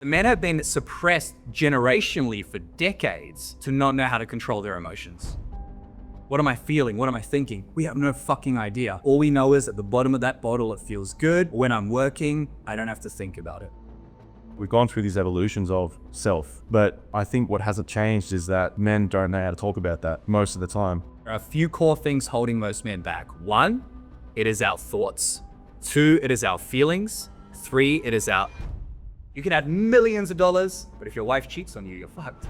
The men have been suppressed generationally for decades to not know how to control their emotions. What am I feeling? What am I thinking? We have no fucking idea. All we know is at the bottom of that bottle, it feels good. When I'm working, I don't have to think about it. We've gone through these evolutions of self, but I think what hasn't changed is that men don't know how to talk about that most of the time. There are a few core things holding most men back. 1, it is our thoughts. 2, it is our feelings. 3, it is our... You can have millions of dollars, but if your wife cheats on you, you're fucked.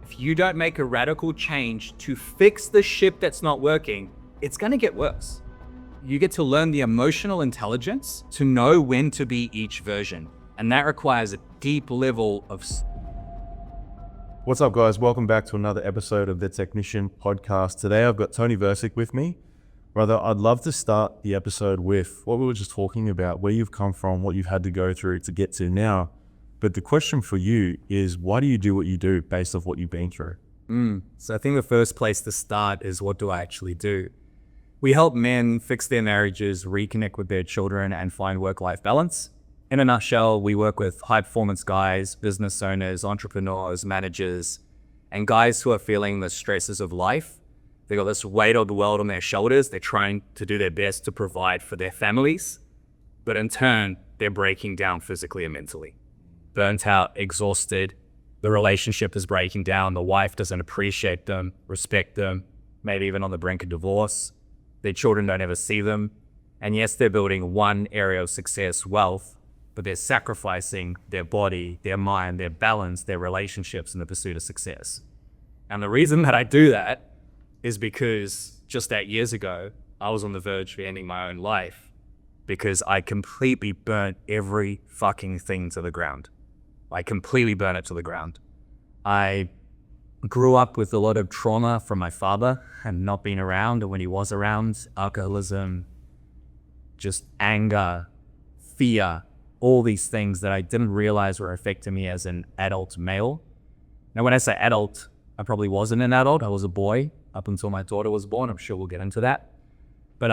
If you don't make a radical change to fix the ship that's not working, it's gonna get worse. You get to learn the emotional intelligence to know when to be each version. And that requires a deep level of... What's up, guys? Welcome back to another episode of the Technician Podcast. Today, I've got Toni Versic with me. Brother, I'd love to start the episode with what we were just talking about, where you've come from, what you've had to go through to get to now. But the question for you is, why do you do what you do based off what you've been through? So I think the first place to start is, what do I actually do? We help men fix their marriages, reconnect with their children, and find work-life balance. In a nutshell, we work with high-performance guys, business owners, entrepreneurs, managers, and guys who are feeling the stresses of life. They got this weight of the world on their shoulders. They're trying to do their best to provide for their families, but in turn, they're breaking down physically and mentally. Burnt out, exhausted, the relationship is breaking down, the wife doesn't appreciate them, respect them, maybe even on the brink of divorce. Their children don't ever see them. And yes, they're building one area of success, wealth, but they're sacrificing their body, their mind, their balance, their relationships in the pursuit of success. And the reason that I do that is because just 8 years ago, I was on the verge of ending my own life because I completely burnt every fucking thing to the ground. I completely burnt it to the ground. I grew up with a lot of trauma from my father and not being around, and when he was around, alcoholism, just anger, fear, all these things that I didn't realize were affecting me as an adult male. Now, when I say adult, I probably wasn't an adult. I was a boy up until my daughter was born. I'm sure we'll get into that. But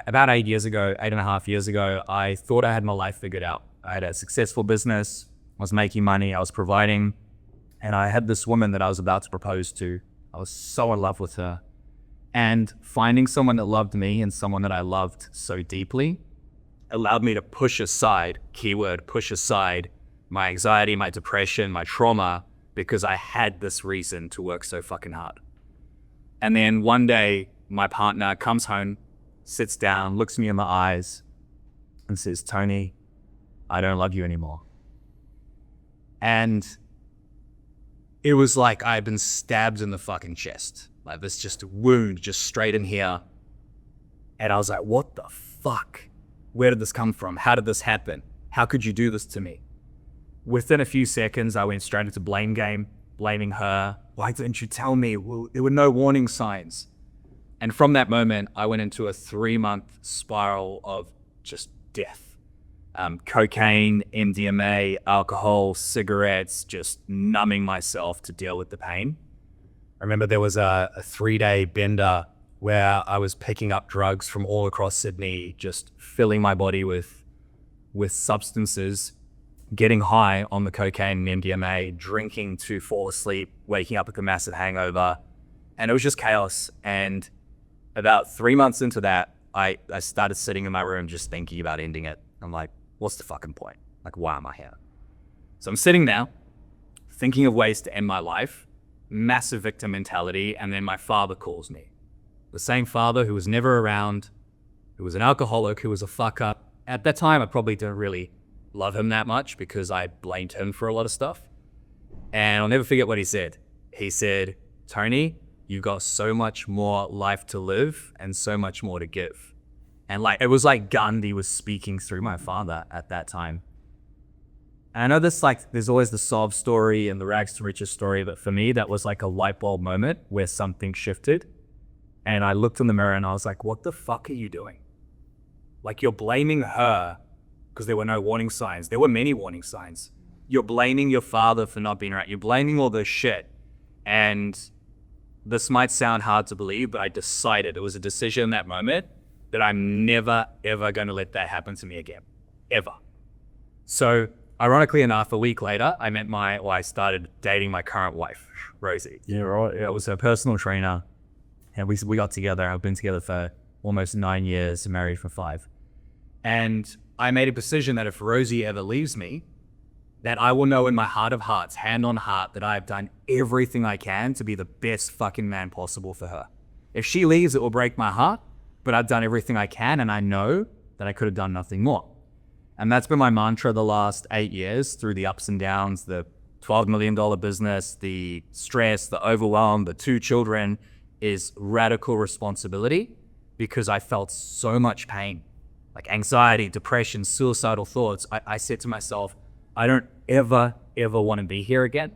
about 8 years ago, 8.5 years ago, I thought I had my life figured out. I had a successful business. I was making money. I was providing. And I had this woman that I was about to propose to. I was so in love with her. And finding someone that loved me and someone that I loved so deeply allowed me to push aside, keyword, push aside my anxiety, my depression, my trauma, because I had this reason to work so fucking hard. And then one day, my partner comes home, sits down, looks me in the eyes, and says, "Toni, I don't love you anymore." And it was like I had been stabbed in the fucking chest. Like this just wound, just straight in here. And I was like, what the fuck? Where did this come from? How did this happen? How could you do this to me? Within a few seconds, I went straight into blame game, blaming her. Why didn't you tell me? Well, there were no warning signs. And from that moment, I went into a 3-month spiral of just death. Cocaine, MDMA, alcohol, cigarettes, just numbing myself to deal with the pain. I remember there was a 3-day bender where I was picking up drugs from all across Sydney, just filling my body with substances, getting high on the cocaine and MDMA, drinking to fall asleep, waking up with a massive hangover. And it was just chaos. And about 3 months into that, I started sitting in my room just thinking about ending it. I'm like, what's the fucking point? Like, why am I here? So I'm sitting now, thinking of ways to end my life, massive victim mentality, and then my father calls me. The same father who was never around, who was an alcoholic, who was a fuck up. At that time, I probably didn't really love him that much because I blamed him for a lot of stuff. And I'll never forget what he said. He said, "Toni, you've got so much more life to live and so much more to give." And like, it was like Gandhi was speaking through my father at that time. And I know this, like, there's always the sob story and the rags to riches story, but for me, that was like a light bulb moment where something shifted. And I looked in the mirror and I was like, what the fuck are you doing? Like, you're blaming her because there were no warning signs. There were many warning signs. You're blaming your father for not being right. You're blaming all this shit. And this might sound hard to believe, but I decided, it was a decision in that moment, that I'm never, ever going to let that happen to me again. Ever. So ironically enough, a week later, I started dating my current wife, Rosie. Yeah, right. I was her personal trainer, and we got together. I've been together for almost 9 years, married for 5. And I made a decision that if Rosie ever leaves me, that I will know in my heart of hearts, hand on heart, that I've done everything I can to be the best fucking man possible for her. If she leaves, it will break my heart, but I've done everything I can, and I know that I could have done nothing more. And that's been my mantra the last 8 years, through the ups and downs, the $12 million business, the stress, the overwhelm, the 2 children, is radical responsibility, because I felt so much pain, like anxiety, depression, suicidal thoughts. I said to myself, I don't ever want to be here again.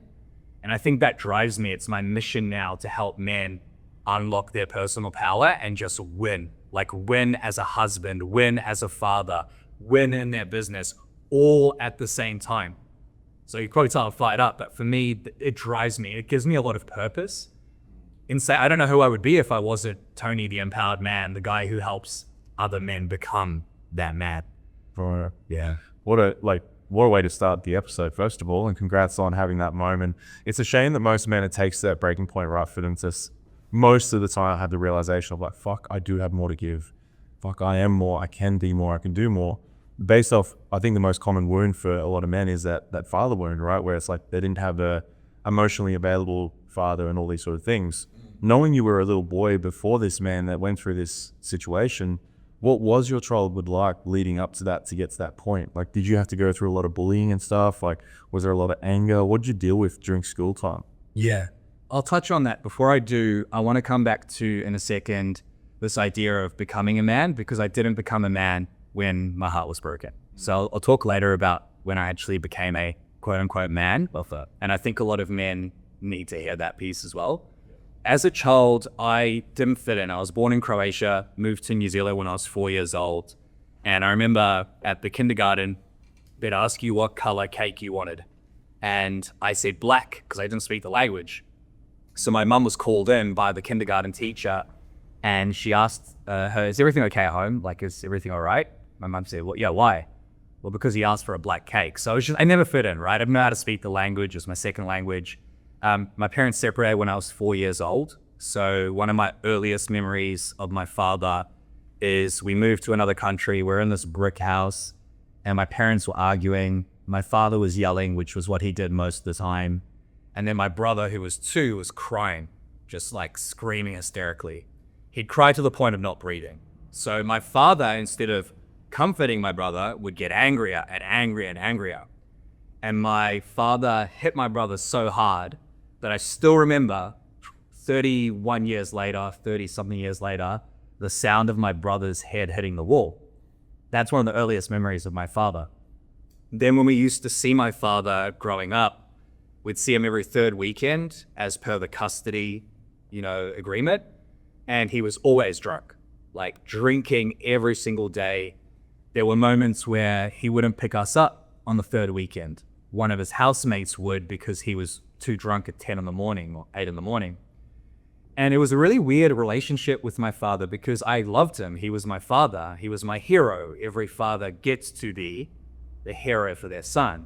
And I think that drives me. It's my mission now to help men unlock their personal power and just win. Like win as a husband, win as a father, win in their business, all at the same time. So you probably tell I'm fired up, but for me, it drives me. It gives me a lot of purpose. I don't know who I would be if I wasn't Toni, the empowered man, the guy who helps other men become that man. Right. Yeah. What a way to start the episode, first of all, and congrats on having that moment. It's a shame that most men, it takes that breaking point right for them to, most of the time, I have the realization of like, fuck, I do have more to give. Fuck, I am more, I can be more, I can do more. Based off, I think the most common wound for a lot of men is that father wound, right? Where it's like they didn't have a emotionally available father and all these sort of things. Knowing you were a little boy before this man that went through this situation, what was your childhood like leading up to that, to get to that point? Like, did you have to go through a lot of bullying and stuff? Like, was there a lot of anger? What did you deal with during school time? Yeah. I'll touch on that. Before I do, I want to come back to, in a second, this idea of becoming a man, because I didn't become a man when my heart was broken. So I'll talk later about when I actually became a quote unquote man. And I think a lot of men need to hear that piece as well. As a child, I didn't fit in. I was born in Croatia, moved to New Zealand when I was 4 years old. And I remember at the kindergarten, they'd ask you what color cake you wanted. And I said black, because I didn't speak the language. So my mum was called in by the kindergarten teacher, and she asked her, is everything okay at home? Like, is everything all right? My mum said, well, yeah, why? Well, because he asked for a black cake. So I never fit in, right? I didn't know how to speak the language. It was my second language. My parents separated when I was 4 years old. So one of my earliest memories of my father is we moved to another country. We're in this brick house, and my parents were arguing. My father was yelling, which was what he did most of the time. And then my brother, who was 2, was crying, just like screaming hysterically. He'd cry to the point of not breathing. So my father, instead of comforting my brother, would get angrier and angrier and angrier. And my father hit my brother so hard that I still remember 31 years later, 30 something years later, the sound of my brother's head hitting the wall. That's one of the earliest memories of my father. Then when we used to see my father growing up, we'd see him every 3rd weekend as per the custody, agreement. And he was always drunk, like drinking every single day. There were moments where he wouldn't pick us up on the 3rd weekend. One of his housemates would, because he was too drunk at 10 in the morning or 8 in the morning. And it was a really weird relationship with my father, because I loved him. He was my father. He was my hero. Every father gets to be the hero for their son.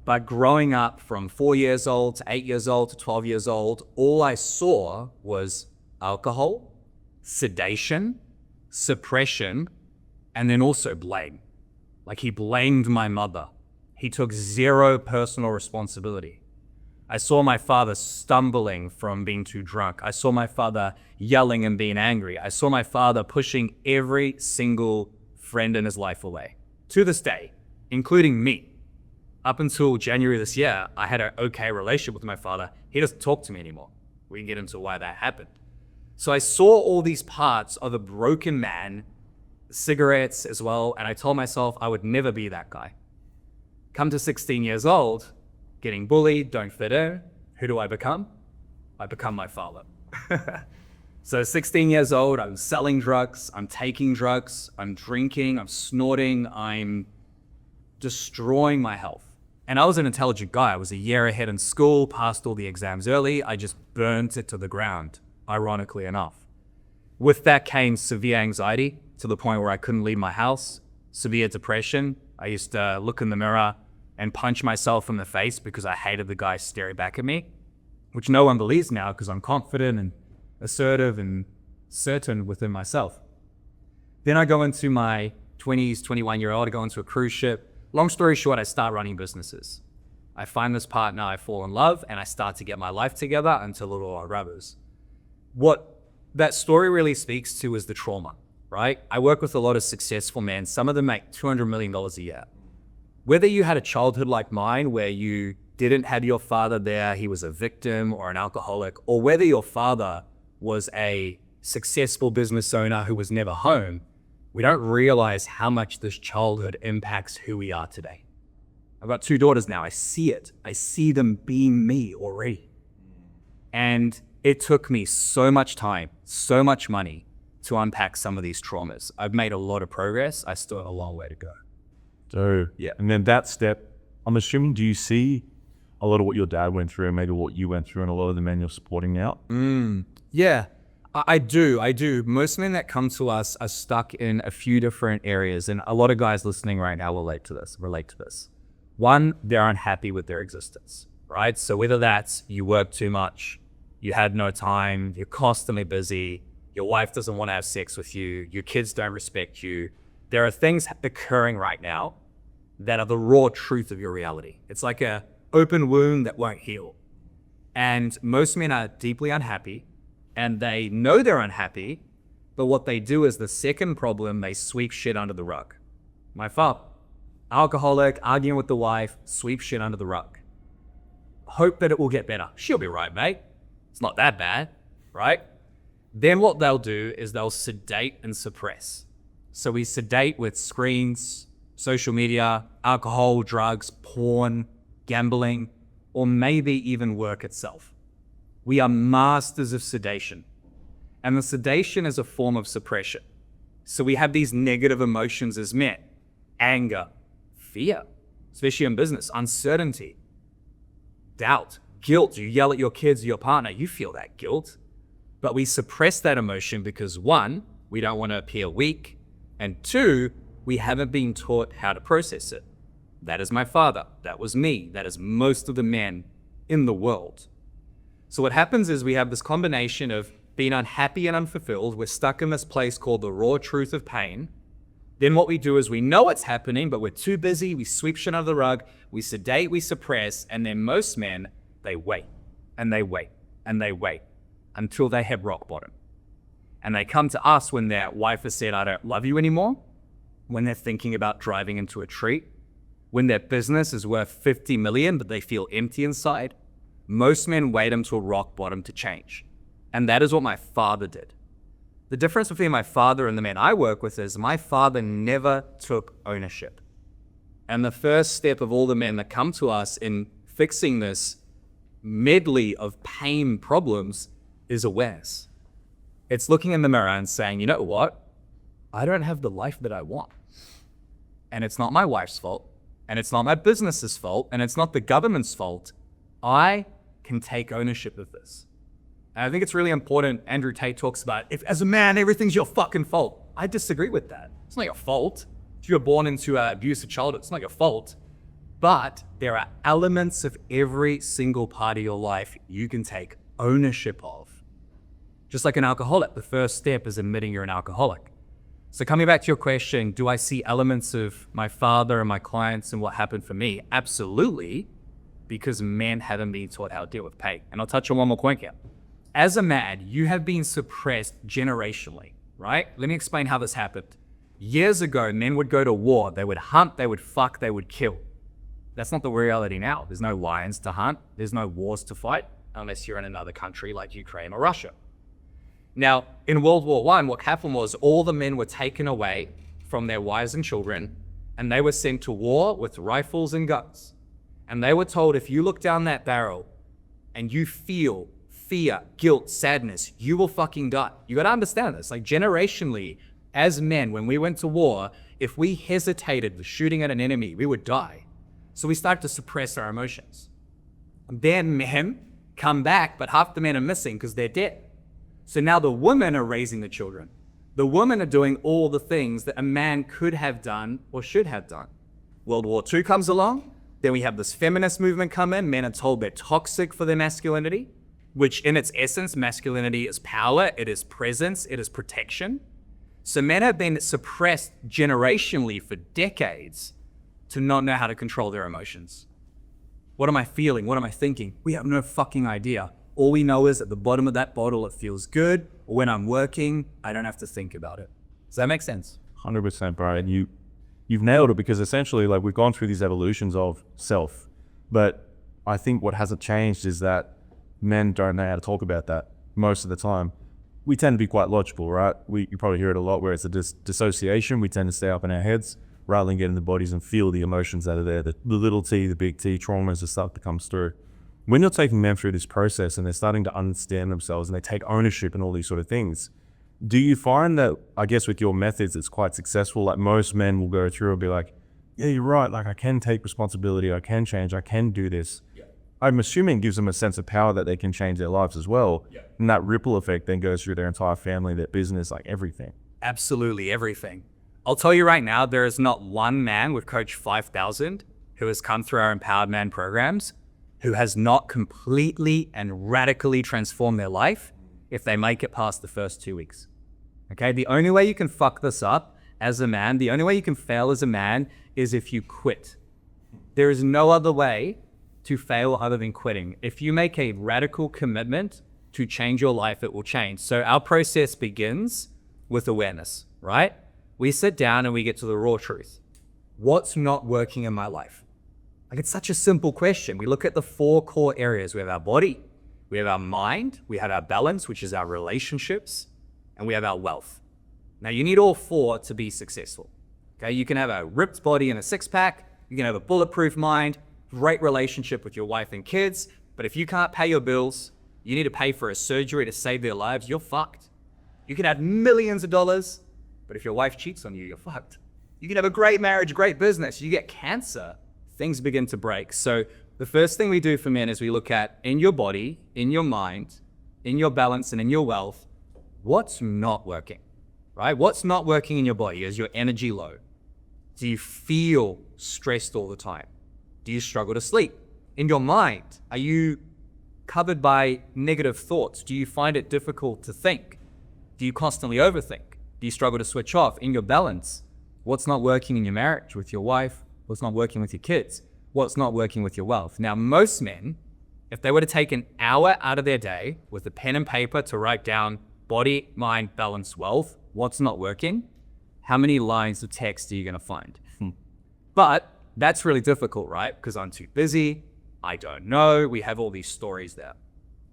But growing up from 4 years old to 8 years old to 12 years old, all I saw was alcohol, sedation, suppression, and then also blame. Like, he blamed my mother. He took zero personal responsibility. I saw my father stumbling from being too drunk. I saw my father yelling and being angry. I saw my father pushing every single friend in his life away. To this day, including me. Up until January this year, I had an okay relationship with my father. He doesn't talk to me anymore. We can get into why that happened. So I saw all these parts of a broken man, cigarettes as well, and I told myself I would never be that guy. Come to 16 years old, getting bullied, don't fit in. Who do I become? I become my father. So 16 years old, I'm selling drugs, I'm taking drugs, I'm drinking, I'm snorting, I'm destroying my health. And I was an intelligent guy. I was a year ahead in school, passed all the exams early. I just burnt it to the ground, ironically enough. With that came severe anxiety to the point where I couldn't leave my house, severe depression. I used to look in the mirror and punch myself in the face because I hated the guy staring back at me, which no one believes now because I'm confident and assertive and certain within myself. Then I go into my 20s, 21-year-old, I go into a cruise ship. Long story short, I start running businesses. I find this partner, I fall in love, and I start to get my life together until it all rubbles. What that story really speaks to is the trauma, right? I work with a lot of successful men. Some of them make $200 million a year. Whether you had a childhood like mine where you didn't have your father there, he was a victim or an alcoholic, or whether your father was a successful business owner who was never home, we don't realize how much this childhood impacts who we are today. I've got 2 daughters now. I see it. I see them being me already. And it took me so much time, so much money to unpack some of these traumas. I've made a lot of progress. I still have a long way to go. So, Yeah. And then that step, I'm assuming, do you see a lot of what your dad went through and maybe what you went through and a lot of the men you're supporting now? Yeah, I do. Most men that come to us are stuck in a few different areas, and a lot of guys listening right now will relate to this. One, they're unhappy with their existence, right? So whether that's you work too much, you had no time, you're constantly busy, your wife doesn't want to have sex with you, your kids don't respect you. There are things occurring right now that are the raw truth of your reality. It's like an open wound that won't heal. And most men are deeply unhappy, and they know they're unhappy, but what they do is the second problem, they sweep shit under the rug. My father, alcoholic, arguing with the wife, sweep shit under the rug. Hope that it will get better. She'll be right, mate. It's not that bad, right? Then what they'll do is they'll sedate and suppress. So we sedate with screens, social media, alcohol, drugs, porn, gambling, or maybe even work itself. We are masters of sedation. And the sedation is a form of suppression. So we have these negative emotions as men: anger, fear, especially in business, uncertainty, doubt, guilt. You yell at your kids or your partner, you feel that guilt. But we suppress that emotion because 1, we don't want to appear weak, and 2, we haven't been taught how to process it. That is my father. That was me. That is most of the men in the world. So what happens is we have this combination of being unhappy and unfulfilled. We're stuck in this place called the raw truth of pain. Then what we do is we know it's happening, but we're too busy. We sweep shit under the rug. We sedate, we suppress, and then most men, they wait and they wait and they wait until they hit rock bottom. And they come to us when their wife has said, I don't love you anymore, when they're thinking about driving into a tree, when their business is worth 50 million, but they feel empty inside. Most men wait until rock bottom to change. And that is what my father did. The difference between my father and the men I work with is my father never took ownership. And the first step of all the men that come to us in fixing this medley of pain problems is awareness. It's looking in the mirror and saying, you know what? I don't have the life that I want. And it's not my wife's fault. And it's not my business's fault. And it's not the government's fault. I can take ownership of this. And I think it's really important. Andrew Tate talks about, if as a man, everything's your fucking fault. I disagree with that. It's not your fault. If you were born into an abusive childhood, it's not your fault. But there are elements of every single part of your life you can take ownership of. Just like an alcoholic, the first step is admitting you're an alcoholic. So coming back to your question, do I see elements of my father and my clients and what happened for me? Absolutely, because men haven't been taught how to deal with pain. And I'll touch on one more point here. As a man, you have been suppressed generationally, right? Let me explain how this happened. Years ago, men would go to war. They would hunt, they would fuck, they would kill. That's not the reality now. There's no lions to hunt. There's no wars to fight, unless you're in another country like Ukraine or Russia. Now, in World War I, what happened was all the men were taken away from their wives and children, and they were sent to war with rifles and guns. And they were told, if you look down that barrel and you feel fear, guilt, sadness, you will fucking die. You gotta understand this. Like generationally, as men, when we went to war, if we hesitated with shooting at an enemy, we would die. So we start to suppress our emotions. Then men come back, but half the men are missing because they're dead. So now the women are raising the children. The women are doing all the things that a man could have done or should have done. World War II comes along. Then we have this feminist movement come in. Men are told they're toxic for their masculinity, which in its essence, masculinity is power, it is presence, it is protection. So men have been suppressed generationally for decades to not know how to control their emotions. What am I feeling? What am I thinking? We have no fucking idea. All we know is at the bottom of that bottle, it feels good. Or when I'm working, I don't have to think about it. Does that make sense? 100%, bro. And you've nailed it, because essentially, like, we've gone through these evolutions of self, but I think what hasn't changed is that men don't know how to talk about that most of the time. We tend to be quite logical, right? You probably hear it a lot, where it's a dissociation. We tend to stay up in our heads rather than get in the bodies and feel the emotions that are there, the little T, the big T, traumas, the stuff that comes through. When you're taking men through this process and they're starting to understand themselves and they take ownership and all these sort of things, do you find that, I guess with your methods, it's quite successful? Like, most men will go through and be like, yeah, you're right. Like, I can take responsibility. I can change. I can do this. Yeah. I'm assuming it gives them a sense of power that they can change their lives as well. Yeah. And that ripple effect then goes through their entire family, their business, like everything. Absolutely everything. I'll tell you right now, there is not one man, we've coached 5,000, who has come through our Empowered Man programs, who has not completely and radically transformed their life if they make it past the first 2 weeks. Okay, the only way you can fuck this up as a man, the only way you can fail as a man is if you quit. There is no other way to fail other than quitting. If you make a radical commitment to change your life, it will change. So our process begins with awareness, right? We sit down and we get to the raw truth. What's not working in my life? Like, it's such a simple question. We look at the 4 core areas. We have our body, we have our mind, we have our balance, which is our relationships, and we have our wealth. Now, you need all 4 to be successful. Okay, you can have a ripped body and a 6-pack, you can have a bulletproof mind, great relationship with your wife and kids, but if you can't pay your bills, you need to pay for a surgery to save their lives, you're fucked. You can have millions of dollars, but if your wife cheats on you, you're fucked. You can have a great marriage, great business, you get cancer, things begin to break. So the first thing we do for men is we look at, in your body, in your mind, in your balance, and in your wealth, what's not working, right? What's not working in your body? Is your energy low? Do you feel stressed all the time? Do you struggle to sleep? In your mind, are you covered by negative thoughts? Do you find it difficult to think? Do you constantly overthink? Do you struggle to switch off? In your balance, what's not working in your marriage with your wife? What's not working with your kids? What's not working with your wealth? Now, most men, if they were to take an hour out of their day with a pen and paper to write down body, mind, balance, wealth, what's not working, how many lines of text are you going to find? But that's really difficult, right? Because I'm too busy, I don't know, we have all these stories there.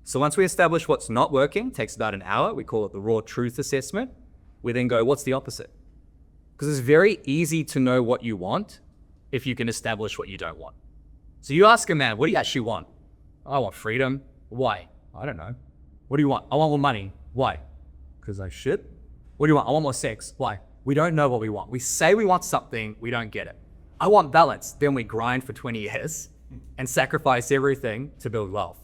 So once we establish what's not working, takes about an hour, we call it the raw truth assessment. We then go, what's the opposite? Because it's very easy to know what you want if you can establish what you don't want. So you ask a man, what do you actually want? I want freedom. Why? I don't know. What do you want? I want more money. Why? Because I shit. What do you want? I want more sex. Why? We don't know what we want. We say we want something, we don't get it. I want balance. Then we grind for 20 years and sacrifice everything to build wealth.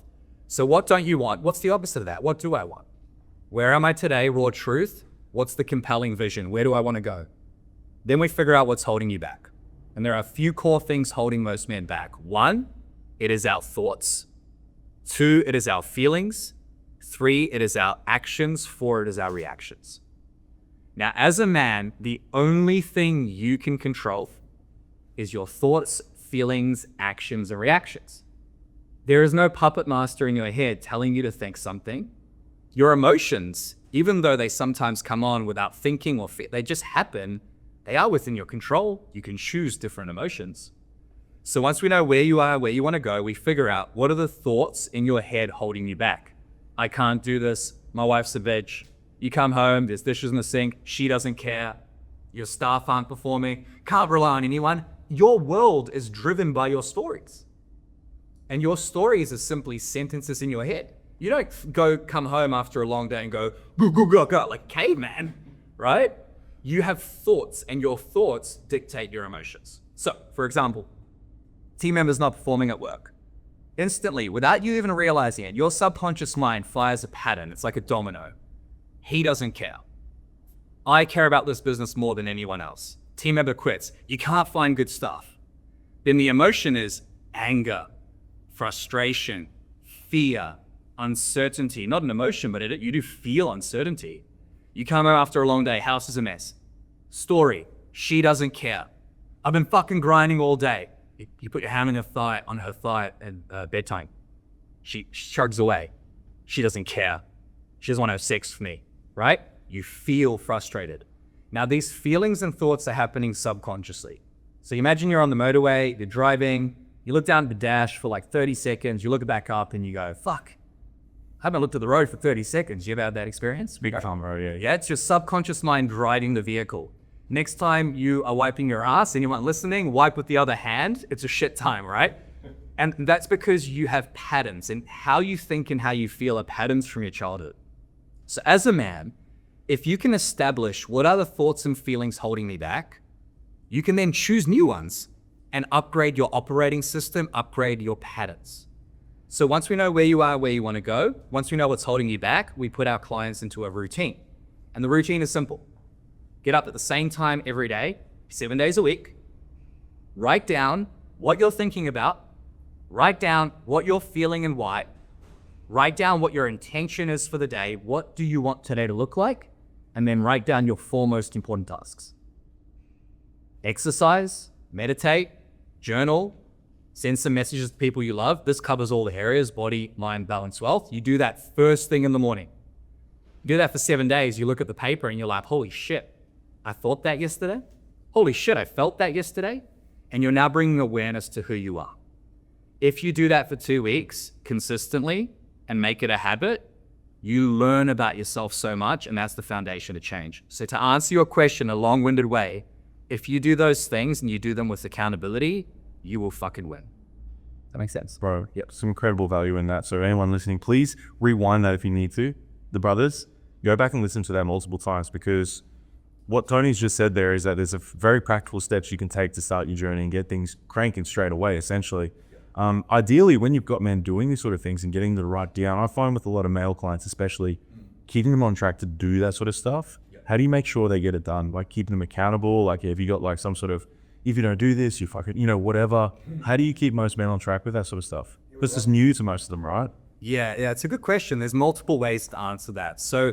So what don't you want? What's the opposite of that? What do I want? Where am I today? Raw truth. What's the compelling vision? Where do I want to go? Then we figure out what's holding you back. And there are a few core things holding most men back. 1, it is our thoughts. 2, it is our feelings. 3, it is our actions. 4, it is our reactions. Now, as a man, the only thing you can control is your thoughts, feelings, actions, and reactions. There is no puppet master in your head telling you to think something. Your emotions, even though they sometimes come on without thinking or they just happen, they are within your control. You can choose different emotions. So once we know where you are, where you want to go, we figure out what are the thoughts in your head holding you back. I can't do this. My wife's a bitch. You come home, there's dishes in the sink. She doesn't care. Your staff aren't performing. Can't rely on anyone. Your world is driven by your stories. And your stories are simply sentences in your head. You don't come home after a long day and go, go, go, go, go, like caveman, right? You have thoughts, and your thoughts dictate your emotions. So, for example, team member's not performing at work. Instantly, without you even realizing it, your subconscious mind fires a pattern. It's like a domino. He doesn't care. I care about this business more than anyone else. Team member quits. You can't find good staff. Then the emotion is, anger, frustration, fear, uncertainty. Not an emotion, but you do feel uncertainty. You come home after a long day, house is a mess. Story, she doesn't care. I've been fucking grinding all day. You put your hand on her thigh at bedtime. She shrugs away. She doesn't care. She doesn't want to have sex with me, right? You feel frustrated. Now, these feelings and thoughts are happening subconsciously. So you imagine you're on the motorway, you're driving, you look down at the dash for like 30 seconds, you look back up and you go, fuck, I haven't looked at the road for 30 seconds. You ever had that experience? Big time, bro, yeah. Yeah, it's your subconscious mind driving the vehicle. Next time you are wiping your ass and you aren't listening, wipe with the other hand. It's a shit time, right? And that's because you have patterns, and how you think and how you feel are patterns from your childhood. So as a man, if you can establish what are the thoughts and feelings holding me back, you can then choose new ones and upgrade your operating system, upgrade your patterns. So once we know where you are, where you want to go, once we know what's holding you back, we put our clients into a routine. And the routine is simple. Get up at the same time every day, 7 days a week. Write down what you're thinking about. Write down what you're feeling and why. Write down what your intention is for the day. What do you want today to look like? And then write down your 4 most important tasks. Exercise, meditate, journal, send some messages to people you love. This covers all the areas: body, mind, balance, wealth. You do that first thing in the morning. You do that for 7 days. You look at the paper and you're like, holy shit, I thought that yesterday. Holy shit, I felt that yesterday. And you're now bringing awareness to who you are. If you do that for 2 weeks consistently and make it a habit, you learn about yourself so much, and that's the foundation to change. So to answer your question a long-winded way, if you do those things and you do them with accountability, you will fucking win. That makes sense? Bro, yep, some incredible value in that. So anyone listening, please rewind that if you need to. The brothers, go back and listen to that multiple times, because what Tony's just said there is that there's a very practical steps you can take to start your journey and get things cranking straight away, essentially. Ideally, when you've got men doing these sort of things and getting them to write down, I find with a lot of male clients especially, keeping them on track to do that sort of stuff. How do you make sure they get it done? Like keeping them accountable? Like have you got like some sort of, if you don't do this, you fucking, whatever. How do you keep most men on track with that sort of stuff? This is new to most of them, right? Yeah, it's a good question. There's multiple ways to answer that. So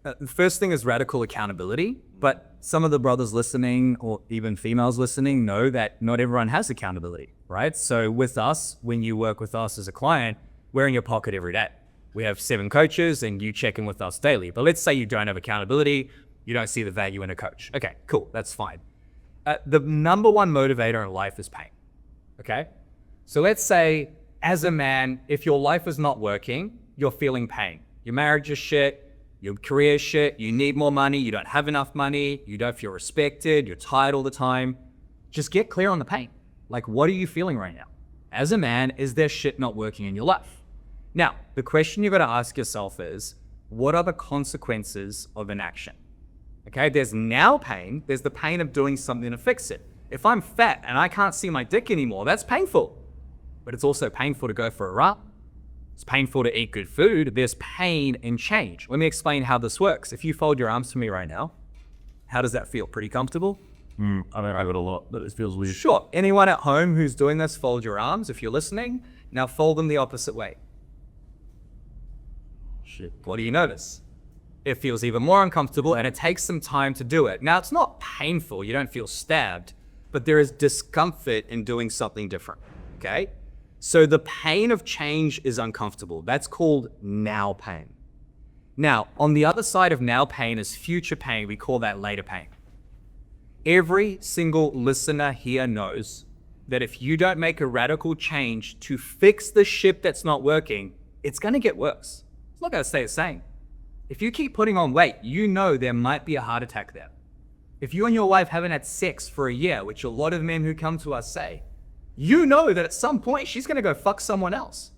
the first thing is radical accountability, but some of the brothers listening or even females listening know that not everyone has accountability, right? So with us, when you work with us as a client, we're in your pocket every day. We have 7 coaches and you check in with us daily. But let's say you don't have accountability, you don't see the value in a coach. Okay, cool, that's fine. The number one motivator in life is pain, okay? So let's say as a man, if your life is not working, you're feeling pain. Your marriage is shit, your career is shit, you need more money, you don't have enough money, you don't feel respected, you're tired all the time. Just get clear on the pain. Like, what are you feeling right now? As a man, is there shit not working in your life? Now, the question you've got to ask yourself is, what are the consequences of inaction? Okay, there's now pain, there's the pain of doing something to fix it. If I'm fat and I can't see my dick anymore, that's painful. But it's also painful to go for a run. It's painful to eat good food. There's pain in change. Let me explain how this works. If you fold your arms for me right now, how does that feel? Pretty comfortable? I don't have it a lot, but it feels weird. Sure. Anyone at home who's doing this, fold your arms. If you're listening, now fold them the opposite way. Shit. What do you notice? It feels even more uncomfortable, and it takes some time to do it. Now, it's not painful. You don't feel stabbed, but there is discomfort in doing something different, okay? So the pain of change is uncomfortable. That's called now pain. Now, on the other side of now pain is future pain. We call that later pain. Every single listener here knows that if you don't make a radical change to fix the ship that's not working, it's going to get worse. It's not going to stay the same. If you keep putting on weight, you know there might be a heart attack there. If you and your wife haven't had sex for a year, which a lot of men who come to us say, you know that at some point she's going to go fuck someone else.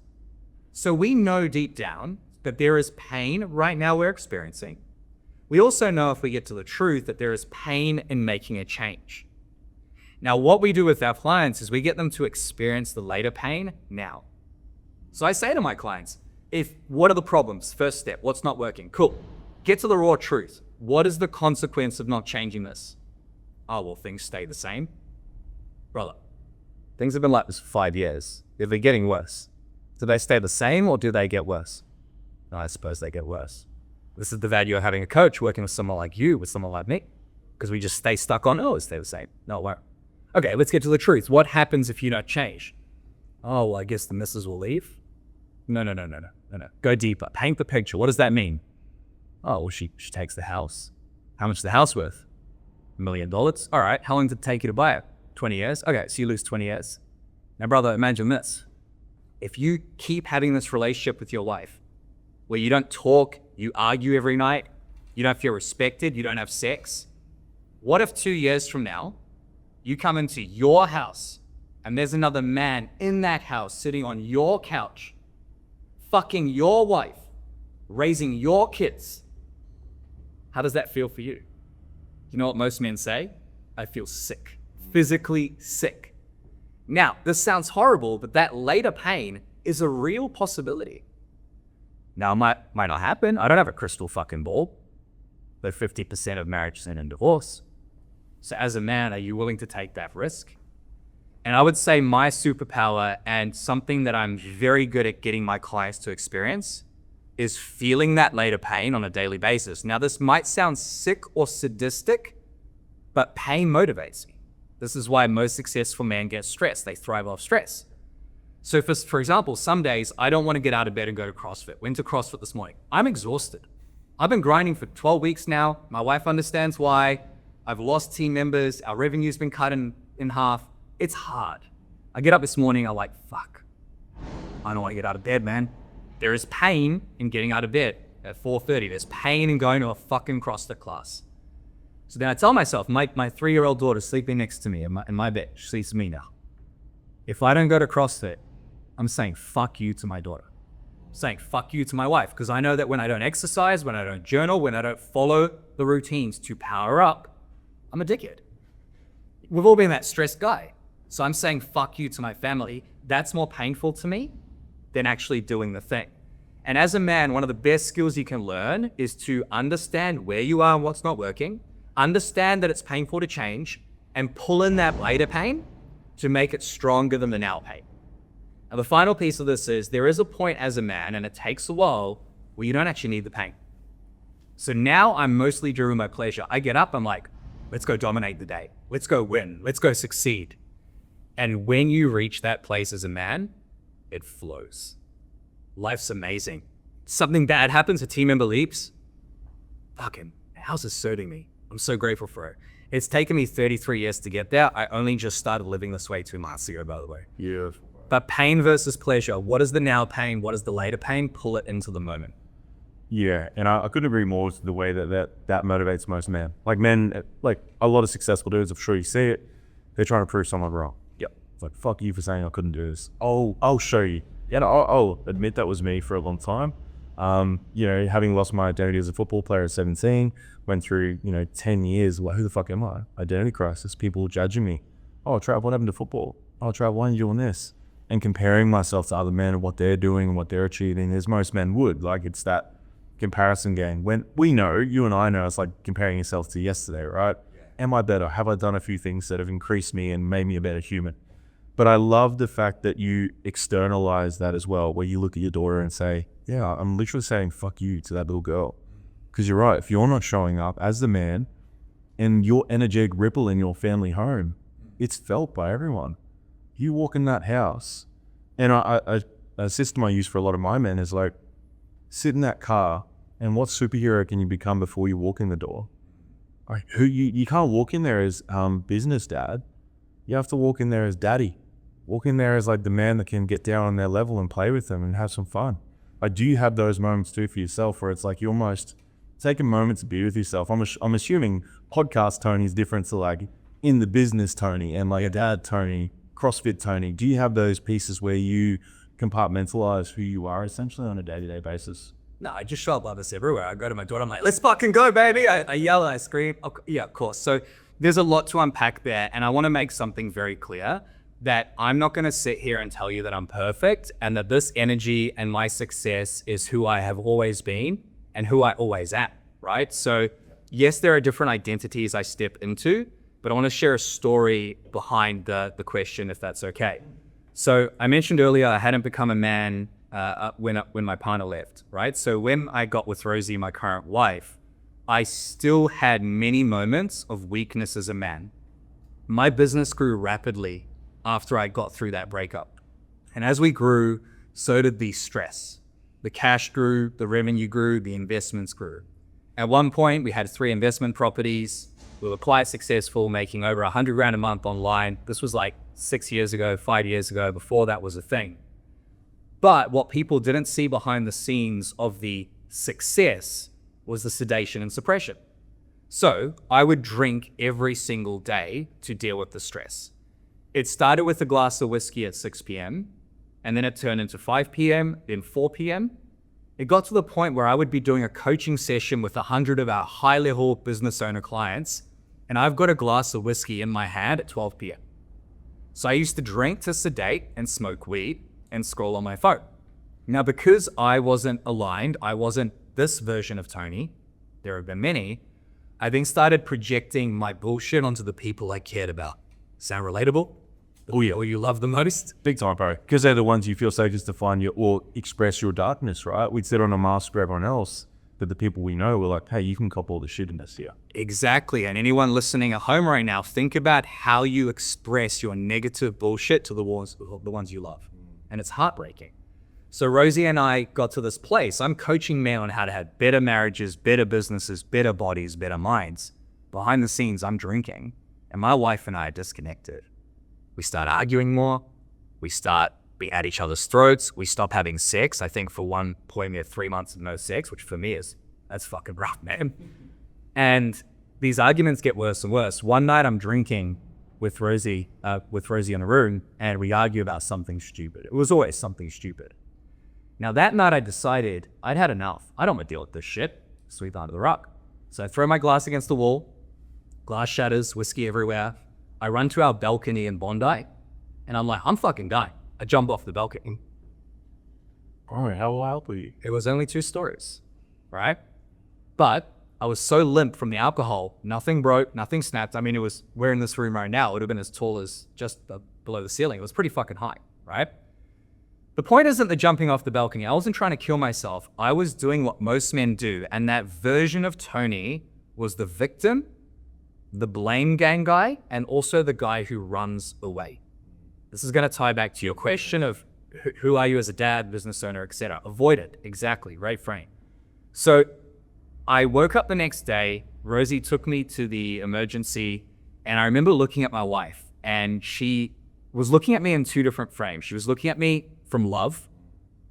So we know deep down that there is pain right now we're experiencing. We also know, if we get to the truth, that there is pain in making a change. Now, what we do with our clients is we get them to experience the later pain now. So I say to my clients, what are the problems? First step, what's not working? Cool. Get to the raw truth. What is the consequence of not changing this? Oh, well, things stay the same. Brother, things have been like this for 5 years. Are they getting worse? Do they stay the same or do they get worse? No, I suppose they get worse. This is the value of having a coach working with someone like you, with someone like me, because we just stay stuck on, oh, stay the same. No, it won't. Okay, let's get to the truth. What happens if you don't change? Oh, well, I guess the missus will leave. No. Go deeper. Paint the picture. What does that mean? Oh, well, she takes the house. How much is the house worth? $1 million. All right. How long did it take you to buy it? 20 years. Okay, so you lose 20 years. Now, brother, imagine this. If you keep having this relationship with your wife where you don't talk, you argue every night, you don't feel respected, you don't have sex, what if 2 years from now, you come into your house and there's another man in that house sitting on your couch, fucking your wife, raising your kids? How does that feel for you? You know what most men say? I feel sick, physically sick. Now, this sounds horrible, but that later pain is a real possibility. Now, it might not happen. I don't have a crystal fucking ball, but 50% of marriages end in divorce. So as a man, are you willing to take that risk? And I would say my superpower and something that I'm very good at getting my clients to experience is feeling that later pain on a daily basis. Now, this might sound sick or sadistic, but pain motivates me. This is why most successful men get stressed. They thrive off stress. So for example, some days I don't want to get out of bed and go to CrossFit. Went to CrossFit this morning. I'm exhausted. I've been grinding for 12 weeks now. My wife understands why. I've lost team members. Our revenue's been cut in half. It's hard. I get up this morning, I'm like, fuck. I don't want to get out of bed, man. There is pain in getting out of bed at 4:30. There's pain in going to a fucking CrossFit class. So then I tell myself, my 3-year-old daughter sleeping next to me in my bed. She sleeps with me now. If I don't go to CrossFit, I'm saying fuck you to my daughter. I'm saying fuck you to my wife, because I know that when I don't exercise, when I don't journal, when I don't follow the routines to power up, I'm a dickhead. We've all been that stressed guy. So I'm saying fuck you to my family. That's more painful to me than actually doing the thing. And as a man, one of the best skills you can learn is to understand where you are and what's not working, understand that it's painful to change, and pull in that later pain to make it stronger than the now pain. Now, the final piece of this is there is a point as a man, and it takes a while, where you don't actually need the pain. So now I'm mostly driven by pleasure. I get up, I'm like, let's go dominate the day. Let's go win. Let's go succeed. And when you reach that place as a man, it flows. Life's amazing. Something bad happens, a team member leaves. Fucking, how's this serving me? I'm so grateful for it. It's taken me 33 years to get there. I only just started living this way 2 months ago, by the way. Yeah. But pain versus pleasure. What is the now pain? What is the later pain? Pull it into the moment. Yeah, and I couldn't agree more with the way that motivates most men. Like men, like a lot of successful dudes, I'm sure you see it, they're trying to prove someone wrong. Yep. It's like, fuck you for saying I couldn't do this. I'll show you. Yeah, I'll admit that was me for a long time. Having lost my identity as a football player at 17, went through, 10 years, well, who the fuck am I? Identity crisis, people judging me. Oh, Trav, what happened to football? Oh, Trav, why are you doing this? And comparing myself to other men and what they're doing and what they're achieving, as most men would. Like, it's that comparison game. When we know, you and I know, it's like comparing yourself to yesterday, right? Yeah. Am I better? Have I done a few things that have increased me and made me a better human? But I love the fact that you externalize that as well, where you look at your daughter and say, yeah, I'm literally saying fuck you to that little girl. Because you're right, if you're not showing up as the man and your energetic ripple in your family home, it's felt by everyone. You walk in that house, and a system I use for a lot of my men is like, sit in that car, and what superhero can you become before you walk in the door? Like, you can't walk in there as business dad. You have to walk in there as daddy. Walk in there as like the man that can get down on their level and play with them and have some fun. Like, do you have those moments too for yourself, where it's like you almost take a moment to be with yourself? I'm assuming podcast Tony is different to like in the business Tony and like a dad Tony, CrossFit Tony. Do you have those pieces where you compartmentalize who you are essentially on a day-to-day basis? No, I just show up like this everywhere. I go to my daughter, I'm like, let's fucking go, baby. I yell and I scream. Oh, yeah, of course. So there's a lot to unpack there. And I want to make something very clear, that I'm not going to sit here and tell you that I'm perfect and that this energy and my success is who I have always been and who I always am, right? So yes, there are different identities I step into, but I want to share a story behind the question, if that's okay. So I mentioned earlier I hadn't become a man when my partner left, right? So when I got with Rosie, my current wife, I still had many moments of weakness as a man. My business grew rapidly after I got through that breakup. And as we grew, so did the stress. The cash grew, the revenue grew, the investments grew. At one point, we had 3 investment properties. We were quite successful, making over 100 grand a month online. This was like 6 years ago, 5 years ago, before that was a thing. But what people didn't see behind the scenes of the success was the sedation and suppression. So I would drink every single day to deal with the stress. It started with a glass of whiskey at 6 p.m. and then it turned into 5 p.m., then 4 p.m. It got to the point where I would be doing a coaching session with 100 of our high-level business owner clients, and I've got a glass of whiskey in my hand at 12 p.m. So I used to drink to sedate and smoke weed and scroll on my phone. Now, because I wasn't aligned, I wasn't this version of Toni, there have been many, I then started projecting my bullshit onto the people I cared about. Sound relatable? Oh yeah. Or you love the most? Big time, bro. Because they're the ones you feel safe just to find your or express your darkness, right? We'd sit on a mask for everyone else, but the people we know were like, hey, you can cop all the shit in this here. Exactly. And anyone listening at home right now, think about how you express your negative bullshit to the ones you love. And it's heartbreaking. So Rosie and I got to this place. I'm coaching men on how to have better marriages, better businesses, better bodies, better minds. Behind the scenes, I'm drinking, and my wife and I are disconnected. We start arguing more. We start being at each other's throats. We stop having sex. I think for one point we had 3 months of no sex, which for me that's fucking rough, man. And these arguments get worse and worse. One night I'm drinking with Rosie in a room, and we argue about something stupid. It was always something stupid. Now that night I decided I'd had enough. I don't want to deal with this shit. Sweep under the rug. So I throw my glass against the wall. Glass shatters, whiskey everywhere. I run to our balcony in Bondi, and I'm like, I'm fucking dying. I jump off the balcony. Oh, how wild were you? It was only 2 stories, right? But I was so limp from the alcohol, nothing broke, nothing snapped. I mean, we're in this room right now. It would have been as tall as just below the ceiling. It was pretty fucking high, right? The point isn't the jumping off the balcony. I wasn't trying to kill myself. I was doing what most men do. And that version of Toni was the victim, the blame game guy, and also the guy who runs away. This is going to tie back to your question of who are you as a dad, business owner, etc. Avoid it. Exactly. Right frame. So I woke up the next day. Rosie took me to the emergency, and I remember looking at my wife, and she was looking at me in 2 different frames. She was looking at me from love,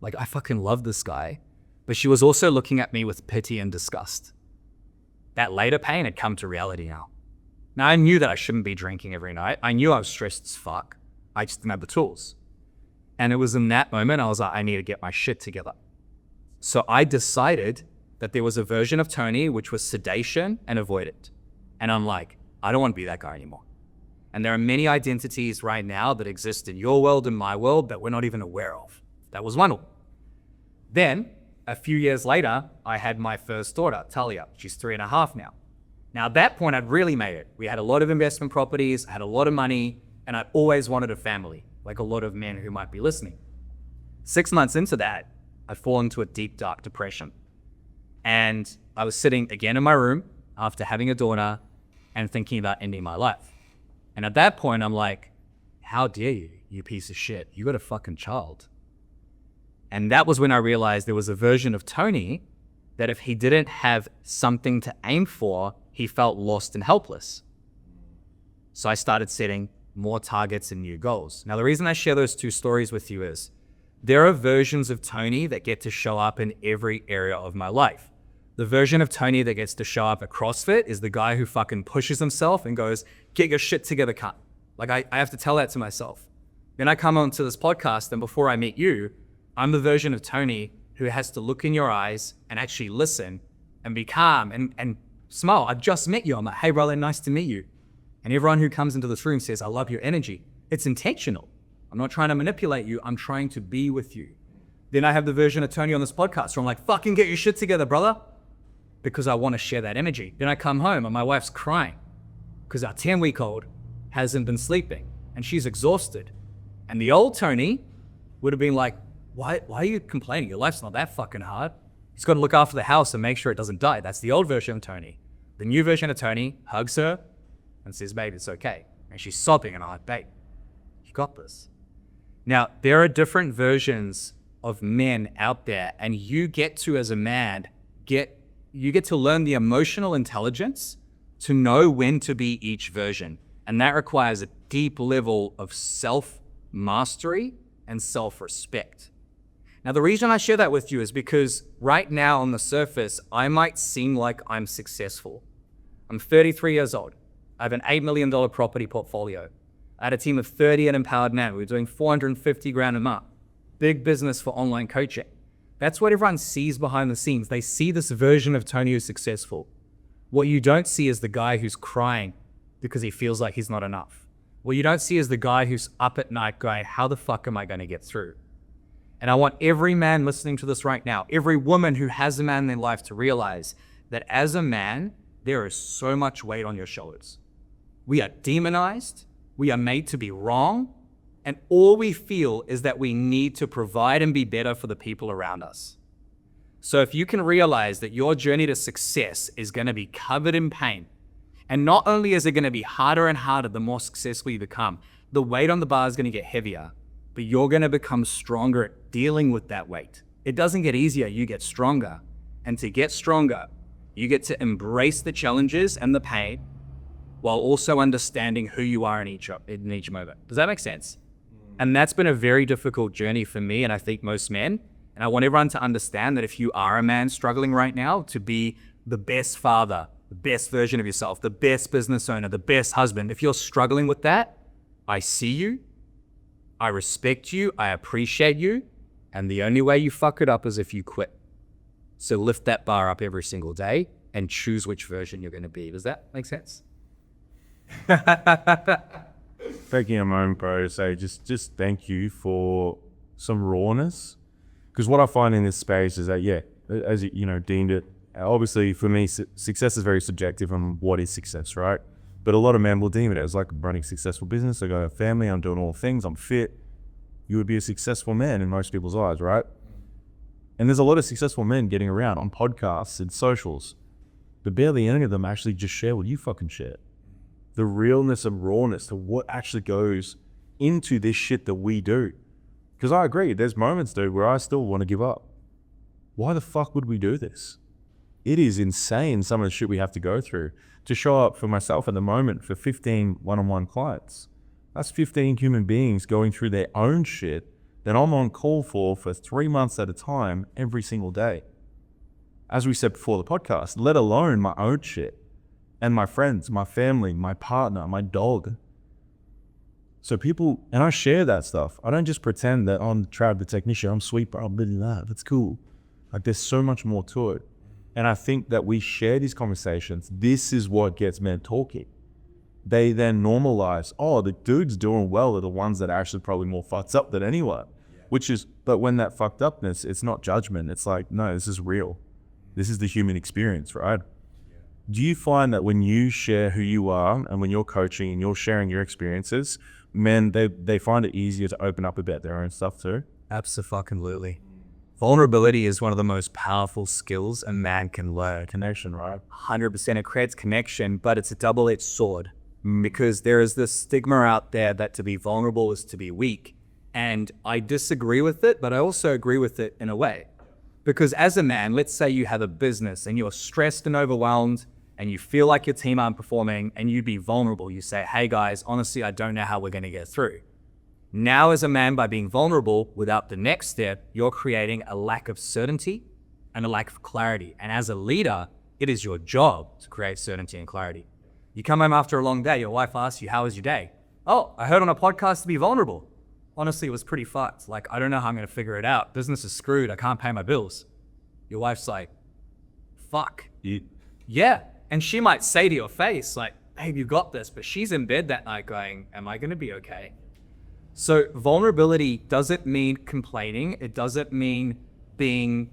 like I fucking love this guy, but she was also looking at me with pity and disgust. That later pain had come to reality now. Now I knew that I shouldn't be drinking every night. I knew I was stressed as fuck. I just didn't have the tools. And it was in that moment I was like, I need to get my shit together. So I decided that there was a version of Toni which was sedation and avoidant. And I'm like, I don't want to be that guy anymore. And there are many identities right now that exist in your world and my world that we're not even aware of. That was one of them. Then, a few years later, I had my first daughter, Talia. She's 3.5 now. Now, at that point, I'd really made it. We had a lot of investment properties, I had a lot of money, and I always wanted a family, like a lot of men who might be listening. 6 months into that, I'd fallen into a deep, dark depression. And I was sitting again in my room after having a daughter and thinking about ending my life. And at that point, I'm like, how dare you, you piece of shit? You got a fucking child. And that was when I realized there was a version of Toni that if he didn't have something to aim for, he felt lost and helpless. So I started setting more targets and new goals. Now, the reason I share those 2 stories with you is there are versions of Toni that get to show up in every area of my life. The version of Toni that gets to show up at CrossFit is the guy who fucking pushes himself and goes, get your shit together, cunt. Like I have to tell that to myself. Then I come onto this podcast, and before I meet you, I'm the version of Toni who has to look in your eyes and actually listen and be calm and smile. I've just met you. I'm like, hey brother, nice to meet you. And everyone who comes into this room says, I love your energy. It's intentional. I'm not trying to manipulate you. I'm trying to be with you. Then I have the version of Toni on this podcast where I'm like, fucking get your shit together, brother. Because I want to share that energy. Then I come home and my wife's crying. because our 10-week-old hasn't been sleeping and she's exhausted. And the old Toni would have been like, why are you complaining? Your life's not that fucking hard. He's got to look after the house and make sure it doesn't die. That's the old version of Toni. The new version of Toni hugs her and says, babe, it's okay. And she's sobbing and I'm like, babe, you got this. Now, there are different versions of men out there, and you get to, as a man, you get to learn the emotional intelligence to know when to be each version. And that requires a deep level of self-mastery and self-respect. Now, the reason I share that with you is because right now on the surface, I might seem like I'm successful. I'm 33 years old. I have an $8 million property portfolio. I had a team of 30 and empowered men. We were doing 450 grand a month. Big business for online coaching. That's what everyone sees behind the scenes. They see this version of Toni who's successful. What you don't see is the guy who's crying because he feels like he's not enough. What you don't see is the guy who's up at night going, how the fuck am I going to get through? And I want every man listening to this right now, every woman who has a man in their life, to realize that as a man, there is so much weight on your shoulders. We are demonized. We are made to be wrong. And all we feel is that we need to provide and be better for the people around us. So if you can realize that your journey to success is going to be covered in pain, and not only is it going to be harder and harder the more successful you become, the weight on the bar is going to get heavier, but you're going to become stronger at dealing with that weight. It doesn't get easier, you get stronger. And to get stronger, you get to embrace the challenges and the pain while also understanding who you are in each moment. Does that make sense? And that's been a very difficult journey for me, and I think most men. And I want everyone to understand that if you are a man struggling right now to be the best father, the best version of yourself, the best business owner, the best husband, if you're struggling with that, I see you, I respect you, I appreciate you, and the only way you fuck it up is if you quit. So lift that bar up every single day and choose which version you're going to be. Does that make sense? Taking a moment, bro, to say just thank you for some rawness. Because what I find in this space is that, yeah, as you deemed it, obviously for me, success is very subjective on what is success, right? But a lot of men will deem it as like running a successful business. I got a family, I'm doing all the things, I'm fit. You would be a successful man in most people's eyes, right? And there's a lot of successful men getting around on podcasts and socials, but barely any of them actually just share what you fucking share. The realness and rawness to what actually goes into this shit that we do. Because I agree, there's moments, dude, where I still want to give up. Why the fuck would we do this? It is insane, some of the shit we have to go through to show up for myself at the moment for 15 one-on-one clients. That's 15 human beings going through their own shit that I'm on call for 3 months at a time, every single day. As we said before the podcast, let alone my own shit. And my friends, my family, my partner, my dog. So people, and I share that stuff. I don't just pretend that I'm Trav the technician, I'm sweet, bro, I'm really that. That's cool. Like there's so much more to it. And I think that we share these conversations. This is what gets men talking. They then normalize, oh, the dudes doing well are the ones that are actually probably more fucked up than anyone. Yeah. But when that fucked upness, it's not judgment. It's like, no, this is real. This is the human experience, right? Do you find that when you share who you are and when you're coaching and you're sharing your experiences, men, they find it easier to open up about their own stuff too? Absolutely. Vulnerability is one of the most powerful skills a man can learn. Connection, right? 100%. It creates connection, but it's a double-edged sword because there is this stigma out there that to be vulnerable is to be weak. And I disagree with it, but I also agree with it in a way. Because as a man, let's say you have a business and you're stressed and overwhelmed and you feel like your team aren't performing and you'd be vulnerable. You say, hey guys, honestly, I don't know how we're going to get through. Now as a man, by being vulnerable without the next step, you're creating a lack of certainty and a lack of clarity. And as a leader, it is your job to create certainty and clarity. You come home after a long day, your wife asks you, how was your day? Oh, I heard on a podcast to be vulnerable. Honestly, it was pretty fucked. Like, I don't know how I'm going to figure it out. Business is screwed. I can't pay my bills. Your wife's like, fuck. Yeah. And she might say to your face, like, babe, you got this. But she's in bed that night going, am I going to be okay? So vulnerability doesn't mean complaining. It doesn't mean being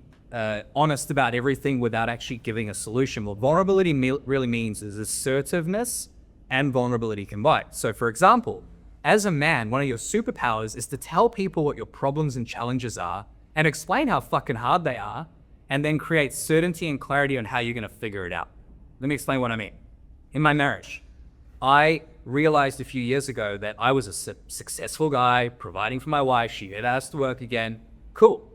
honest about everything without actually giving a solution. What vulnerability really means is assertiveness and vulnerability combined. So for example, as a man, one of your superpowers is to tell people what your problems and challenges are and explain how fucking hard they are, and then create certainty and clarity on how you're gonna figure it out. Let me explain what I mean. In my marriage, I realized a few years ago that I was a successful guy, providing for my wife. She had asked to work again. Cool.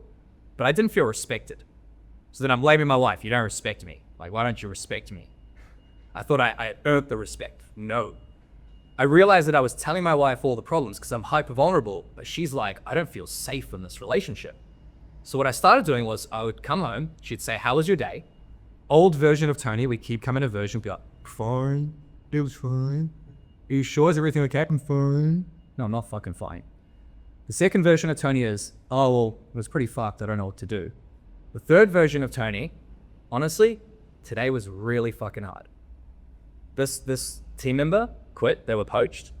But I didn't feel respected. So then I'm blaming my wife. You don't respect me. Like, why don't you respect me? I thought I earned the respect. No. I realized that I was telling my wife all the problems because I'm hyper vulnerable, but she's like, I don't feel safe in this relationship. So what I started doing was I would come home, she'd say, how was your day? Old version of Tony, we keep coming to version, be like, fine, it was fine. Are you sure? Is everything okay? I'm fine. No, I'm not fucking fine. The second version of Tony is, oh, well, it was pretty fucked. I don't know what to do. The third version of Tony, honestly, today was really fucking hard. This team member quit. They were poached.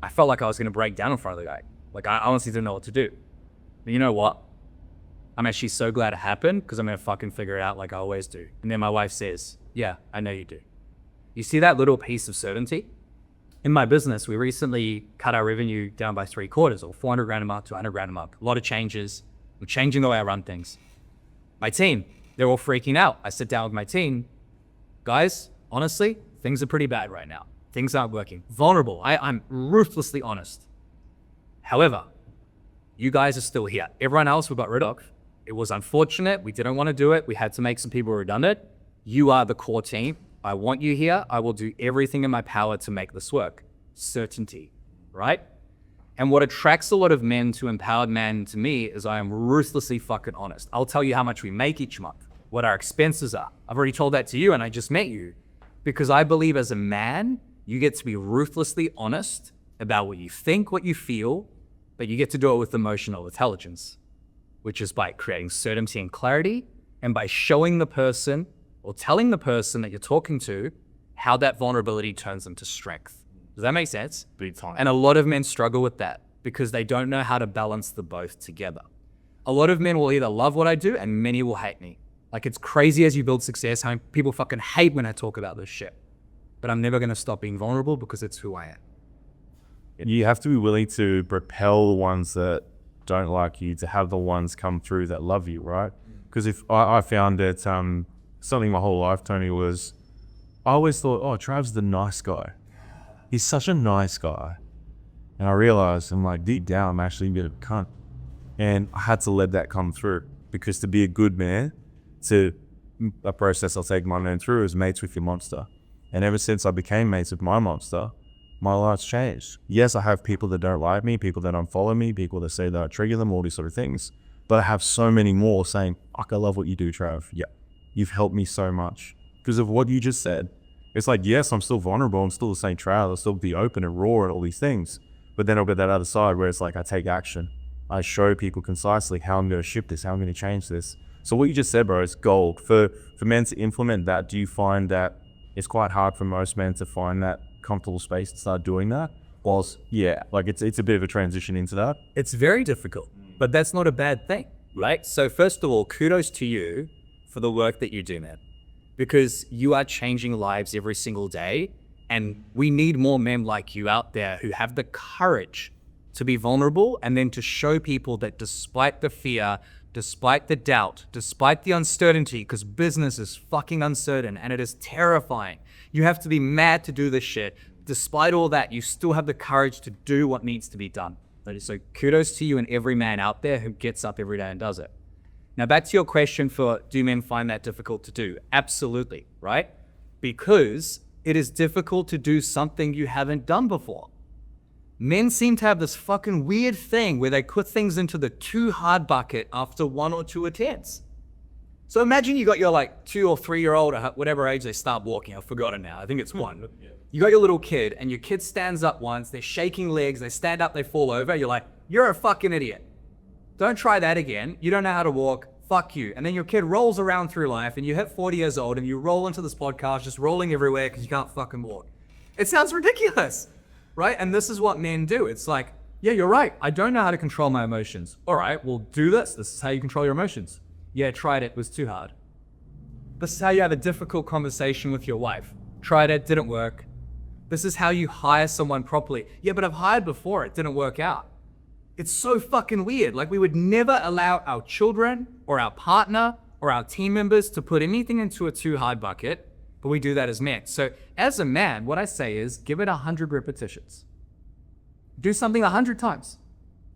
I felt like I was going to break down in front of the guy. Like, I honestly didn't know what to do. But you know what? I'm actually so glad it happened because I'm going to fucking figure it out like I always do. And then my wife says, yeah, I know you do. You see that little piece of certainty? In my business, we recently cut our revenue down by 3/4, or 400 grand a month to 100 grand a month. A lot of changes. We're changing the way I run things. My team, they're all freaking out. I sit down with my team. Guys, honestly, things are pretty bad right now. Things aren't working. Vulnerable. I'm ruthlessly honest. However, you guys are still here. Everyone else we got rid of. It was unfortunate. We didn't want to do it. We had to make some people redundant. You are the core team. I want you here. I will do everything in my power to make this work. Certainty, right? And what attracts a lot of men to empowered men to me is I am ruthlessly fucking honest. I'll tell you how much we make each month, what our expenses are. I've already told that to you and I just met you because I believe as a man, you get to be ruthlessly honest about what you think, what you feel, but you get to do it with emotional intelligence, which is by creating certainty and clarity and by showing the person or telling the person that you're talking to how that vulnerability turns into strength. Does that make sense? Big time. And a lot of men struggle with that because they don't know how to balance the both together. A lot of men will either love what I do and many will hate me. Like, it's crazy as you build success how people fucking hate when I talk about this shit. But I'm never gonna stop being vulnerable because it's who I am. You have to be willing to propel the ones that don't like you to have the ones come through that love you, right? Because if I found that something my whole life, Tony, was I always thought, oh, Trav's the nice guy. He's such a nice guy. And I realized, I'm like, deep down, I'm actually a bit of a cunt. And I had to let that come through because to be a good man, to a process I'll take my name through is mates with your monster. And ever since I became mates with my monster, my life's changed. Yes, I have people that don't like me, people that unfollow me, people that say that I trigger them, all these sort of things. But I have so many more saying, fuck, I love what you do, Trav. Yeah, you've helped me so much because of what you just said. It's like, yes, I'm still vulnerable. I'm still the same Trav. I'll still be open and raw and all these things. But then I'll get that other side where it's like, I take action. I show people concisely how I'm going to shift this, how I'm going to change this. So what you just said, bro, is gold. For men to implement that, do you find that it's quite hard for most men to find that comfortable space to start doing that? Whilst, yeah, like it's a bit of a transition into that. It's very difficult, but that's not a bad thing, right? So first of all, kudos to you for the work that you do, man, because you are changing lives every single day. And we need more men like you out there who have the courage to be vulnerable and then to show people that despite the fear, despite the doubt, despite the uncertainty, because business is fucking uncertain and it is terrifying. You have to be mad to do this shit. Despite all that, you still have the courage to do what needs to be done. So kudos to you and every man out there who gets up every day and does it. Now back to your question for do men find that difficult to do? Absolutely, right? Because it is difficult to do something you haven't done before. Men seem to have this fucking weird thing where they put things into the too hard bucket after 1 or 2 attempts. So imagine you got your like 2 or 3 year old, or whatever age they start walking. I've forgotten now. I think it's 1. You got your little kid and your kid stands up once, they're shaking legs, they stand up, they fall over. You're like, you're a fucking idiot. Don't try that again. You don't know how to walk. Fuck you. And then your kid rolls around through life and you hit 40 years old and you roll into this podcast just rolling everywhere because you can't fucking walk. It sounds ridiculous, right? And this is what men do. It's like, yeah, you're right. I don't know how to control my emotions. All right, well, do this. This is how you control your emotions. Yeah, tried it. It was too hard. This is how you have a difficult conversation with your wife. Tried it, didn't work. This is how you hire someone properly. Yeah, but I've hired before, it didn't work out. It's so fucking weird. Like, we would never allow our children or our partner or our team members to put anything into a too hard bucket, but we do that as men. So as a man, what I say is give it 100 repetitions. Do something 100 times.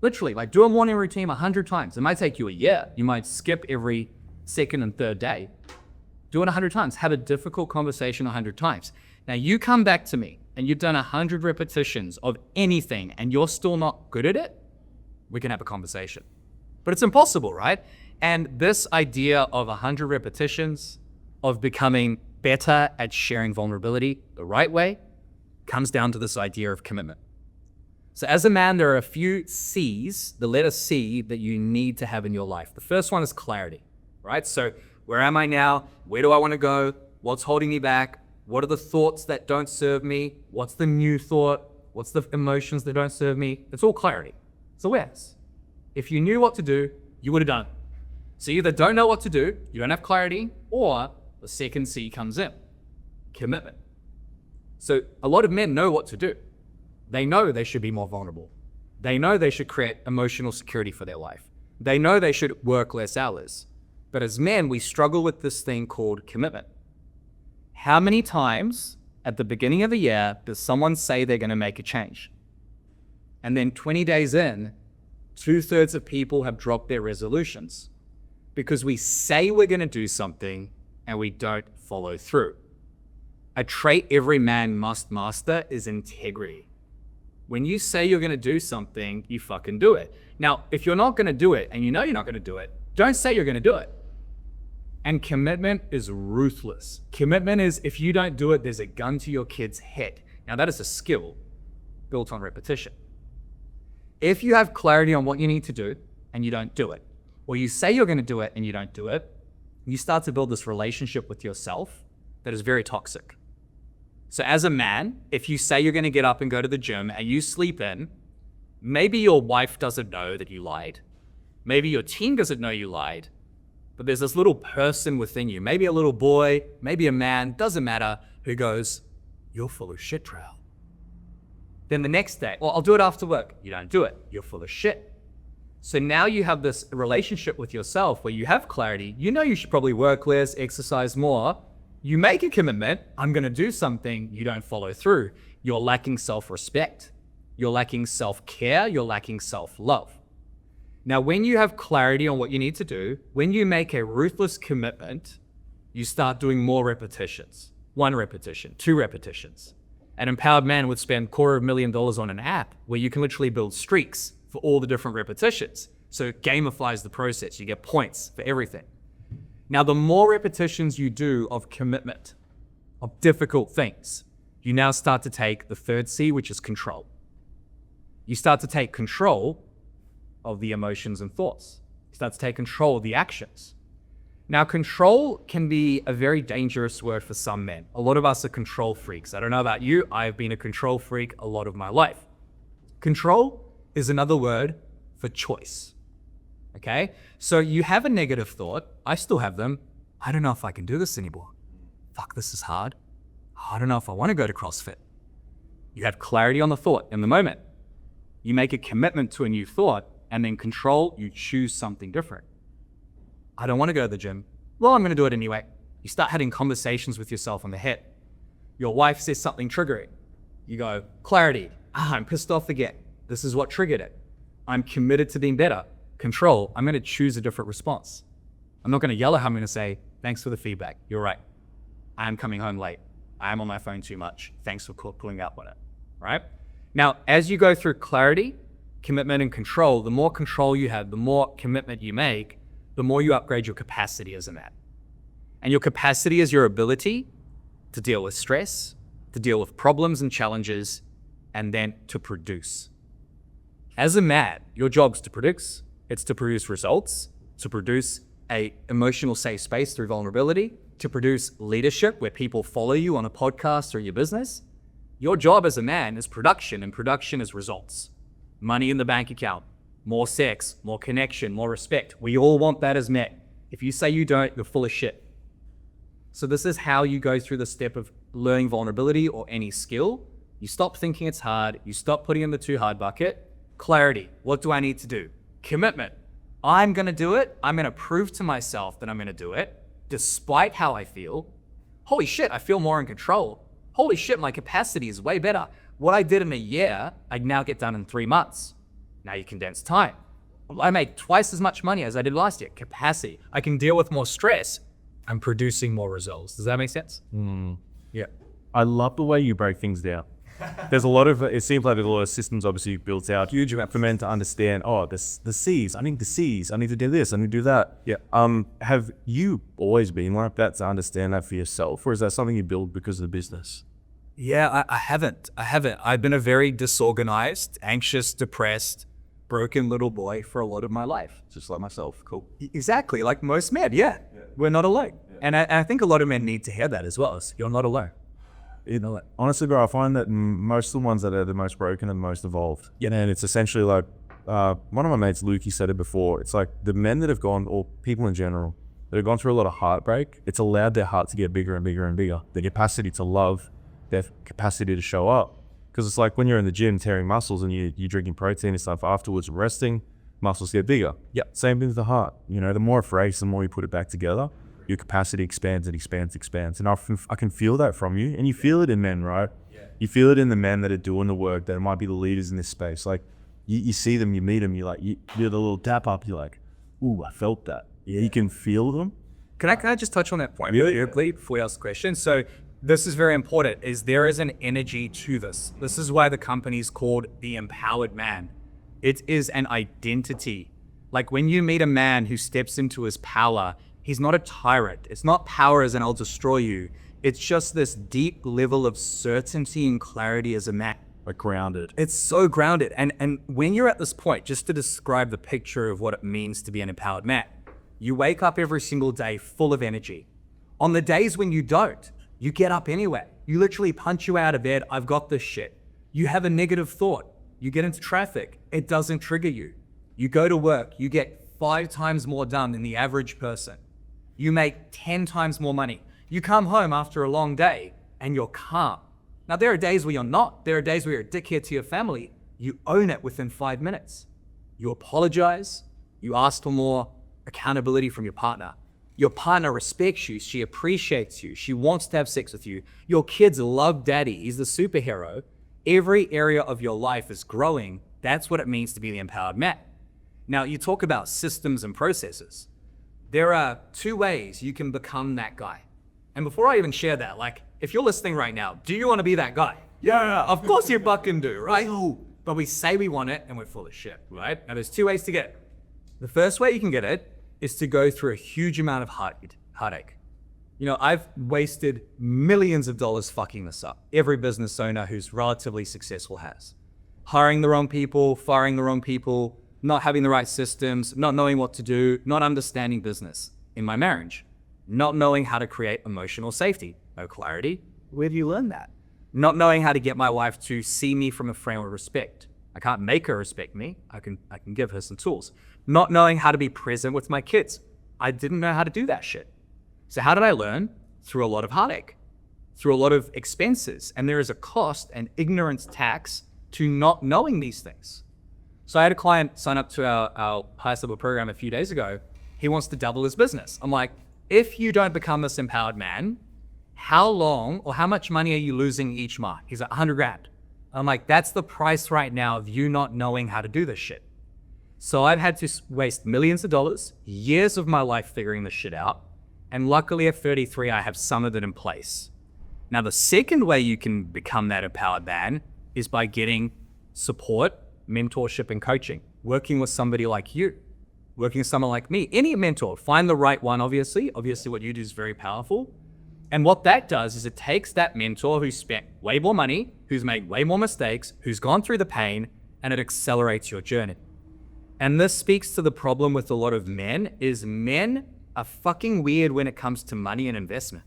Literally, like do a morning routine 100 times. It might take you a year. You might skip every second and third day. Do it 100 times. Have a difficult conversation 100 times. Now you come back to me and you've done 100 repetitions of anything and you're still not good at it, we can have a conversation. But it's impossible, right? And this idea of 100 repetitions, of becoming better at sharing vulnerability the right way, comes down to this idea of commitment. So as a man, there are a few C's, the letter C, that you need to have in your life. The first one is clarity, right? So where am I now? Where do I want to go? What's holding me back? What are the thoughts that don't serve me? What's the new thought? What's the emotions that don't serve me? It's all clarity. It's awareness. If you knew what to do, you would have done it. So you either don't know what to do, you don't have clarity, or the second C comes in, commitment. So a lot of men know what to do. They know they should be more vulnerable. They know they should create emotional security for their life. They know they should work less hours. But as men, we struggle with this thing called commitment. How many times at the beginning of the year does someone say they're going to make a change? And then 20 days in, 2/3 of people have dropped their resolutions because we say we're going to do something and we don't follow through. A trait every man must master is integrity. When you say you're going to do something, you fucking do it. Now, if you're not going to do it and you know you're not going to do it, don't say you're going to do it. And commitment is ruthless. Commitment is if you don't do it, there's a gun to your kid's head. Now, that is a skill built on repetition. If you have clarity on what you need to do and you don't do it, or you say you're going to do it and you don't do it, you start to build this relationship with yourself that is very toxic. So as a man, if you say you're going to get up and go to the gym and you sleep in, maybe your wife doesn't know that you lied. Maybe your team doesn't know you lied, but there's this little person within you, maybe a little boy, maybe a man, doesn't matter, who goes, "You're full of shit, Trell." Then the next day, "Well, I'll do it after work." You don't do it. You're full of shit. So now you have this relationship with yourself where you have clarity. You know you should probably work less, exercise more. You make a commitment, I'm going to do something, you don't follow through. You're lacking self-respect. You're lacking self-care. You're lacking self-love. Now, when you have clarity on what you need to do, when you make a ruthless commitment, you start doing more repetitions. 1 repetition, 2 repetitions. An empowered man would spend $250,000 on an app where you can literally build streaks for all the different repetitions. So it gamifies the process. You get points for everything. Now, the more repetitions you do of commitment, of difficult things, you now start to take the third C, which is control. You start to take control of the emotions and thoughts. You start to take control of the actions. Now, control can be a very dangerous word for some men. A lot of us are control freaks. I don't know about you, I've been a control freak a lot of my life. Control is another word for choice. Okay? So you have a negative thought. I still have them. I don't know if I can do this anymore. Fuck, this is hard. I don't know if I want to go to CrossFit. You have clarity on the thought in the moment. You make a commitment to a new thought, and then control, you choose something different. I don't want to go to the gym. Well, I'm going to do it anyway. You start having conversations with yourself in the head. Your wife says something triggering. You go, clarity. I'm pissed off again. This is what triggered it. I'm committed to being better. Control, I'm going to choose a different response. I'm not going to yell at her. I'm going to say, thanks for the feedback. You're right. I'm coming home late. I'm on my phone too much. Thanks for pulling up on it, right? Now, as you go through clarity, commitment, and control, the more control you have, the more commitment you make, the more you upgrade your capacity as a man. And your capacity is your ability to deal with stress, to deal with problems and challenges, and then to produce. As a man, your job is to produce. It's to produce results, to produce a emotional safe space through vulnerability, to produce leadership where people follow you on a podcast or your business. Your job as a man is production, and production is results. Money in the bank account, more sex, more connection, more respect. We all want that as men. If you say you don't, you're full of shit. So this is how you go through the step of learning vulnerability or any skill. You stop thinking it's hard. You stop putting in the too hard bucket. Clarity. What do I need to do? Commitment. I'm going to do it. I'm going to prove to myself that I'm going to do it despite how I feel. Holy shit, I feel more in control. Holy shit, my capacity is way better. What I did in a year, I now get done in 3 months. Now you condense time. I make twice as much money as I did last year. Capacity. I can deal with more stress. I'm producing more results. Does that make sense? Yeah. I love the way you break things down. There's a lot of, it seems like there's a lot of systems obviously built out. Huge amount for men to understand, the C's, I need the C's, I need to do this, I need to do that. Yeah. Have you always been like that to understand that for yourself, or is that something you build because of the business? Yeah, I haven't. I've been a very disorganized, anxious, depressed, broken little boy for a lot of my life. Just like myself. Cool. Exactly, like most men, yeah. We're not alone. Yeah. And I think a lot of men need to hear that as well. You're not alone. Honestly, bro, I find that most of the ones that are the most broken and the most evolved. Yeah. And it's essentially like, one of my mates, Luke, he said it before. It's like the men that have gone, or people in general, that have gone through a lot of heartbreak, it's allowed their heart to get bigger and bigger and bigger. Their capacity to love, their capacity to show up. Because it's like when you're in the gym tearing muscles and you're drinking protein and stuff afterwards, resting, muscles get bigger. Yep. Same thing with the heart. The more it breaks, the more you put it back together, your capacity expands and expands, expands. And I can feel that from you. And you feel it in men, right? Yeah. You feel it in the men that are doing the work, that might be the leaders in this space. Like you see them, you meet them, you're the little tap up, you're like, ooh, I felt that. Yeah, you can feel them. Can I just touch on that point really quickly before we ask the question? So this is very important, is there is an energy to this. This is why the company is called the Empowered Man. It is an identity. Like when you meet a man who steps into his power, he's not a tyrant. It's not power as in I'll destroy you. It's just this deep level of certainty and clarity as a man. Like grounded. It's so grounded. And when you're at this point, just to describe the picture of what it means to be an empowered man, you wake up every single day full of energy. On the days when you don't, you get up anyway. You literally punch you out of bed. I've got this shit. You have a negative thought. You get into traffic. It doesn't trigger you. You go to work. You get 5 times more done than the average person. You make 10 times more money. You come home after a long day and you're calm. Now, there are days where you're not. There are days where you're a dickhead to your family. You own it within 5 minutes. You apologize. You ask for more accountability from your partner. Your partner respects you. She appreciates you. She wants to have sex with you. Your kids love daddy. He's the superhero. Every area of your life is growing. That's what it means to be the empowered man. Now, you talk about systems and processes. There are 2 ways you can become that guy. And before I even share that, like, if you're listening right now, do you want to be that guy? Yeah, of course you fucking do, right? But we say we want it and we're full of shit, right? Now, there's 2 ways to get it. The first way you can get it is to go through a huge amount of heartache. I've wasted millions of dollars fucking this up. Every business owner who's relatively successful has. Hiring the wrong people, firing the wrong people, not having the right systems, not knowing what to do, not understanding business. In my marriage, not knowing how to create emotional safety. No clarity. Where do you learn that? Not knowing how to get my wife to see me from a frame of respect. I can't make her respect me. I can give her some tools. Not knowing how to be present with my kids. I didn't know how to do that shit. So how did I learn? Through a lot of heartache, through a lot of expenses. And there is a cost and ignorance tax to not knowing these things. So I had a client sign up to our highest level program a few days ago. He wants to double his business. I'm like, if you don't become this empowered man, how long or how much money are you losing each month? He's like, 100 grand. I'm like, that's the price right now of you not knowing how to do this shit. So I've had to waste millions of dollars, years of my life figuring this shit out. And luckily at 33, I have some of it in place. Now, the second way you can become that empowered man is by getting support, mentorship, and coaching, working with somebody like you, working with someone like me, any mentor. Find the right one, obviously. Obviously, what you do is very powerful. And what that does is it takes that mentor who's spent way more money, who's made way more mistakes, who's gone through the pain, and it accelerates your journey. And this speaks to the problem with a lot of men, is men are fucking weird when it comes to money and investment.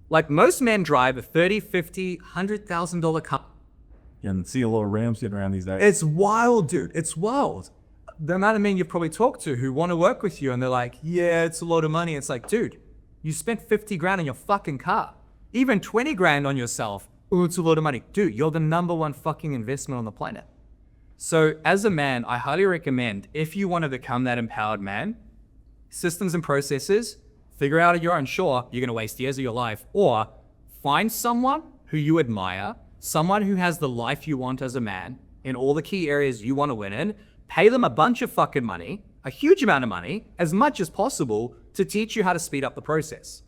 Like most men drive a $30,000, $50,000, $100,000 car. Yeah, and see a lot of Rams getting around these days. It's wild, dude. It's wild. The amount of men you've probably talked to who want to work with you and they're like, yeah, it's a lot of money. It's like, dude, you spent 50 grand on your fucking car, even 20 grand on yourself. Oh, it's a lot of money. Dude, you're the number one fucking investment on the planet. So as a man, I highly recommend, if you want to become that empowered man, systems and processes, figure out you're unsure, you're going to waste years of your life, or find someone who you admire, someone who has the life you want as a man in all the key areas you want to win in, pay them a bunch of fucking money, a huge amount of money, as much as possible to teach you how to speed up the process.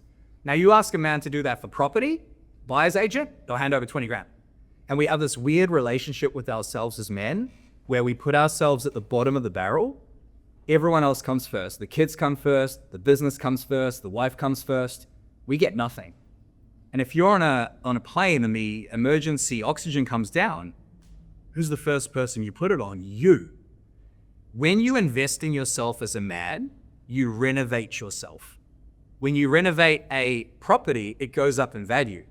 Now you ask a man to do that for property, buyer's agent, they'll hand over 20 grand. And we have this weird relationship with ourselves as men where we put ourselves at the bottom of the barrel. Everyone else comes first. The kids come first, the business comes first, the wife comes first. We get nothing. And if you're on a plane and the emergency oxygen comes down, who's the first person you put it on? You. When you invest in yourself as a man, you renovate yourself. When you renovate a property, it goes up in value.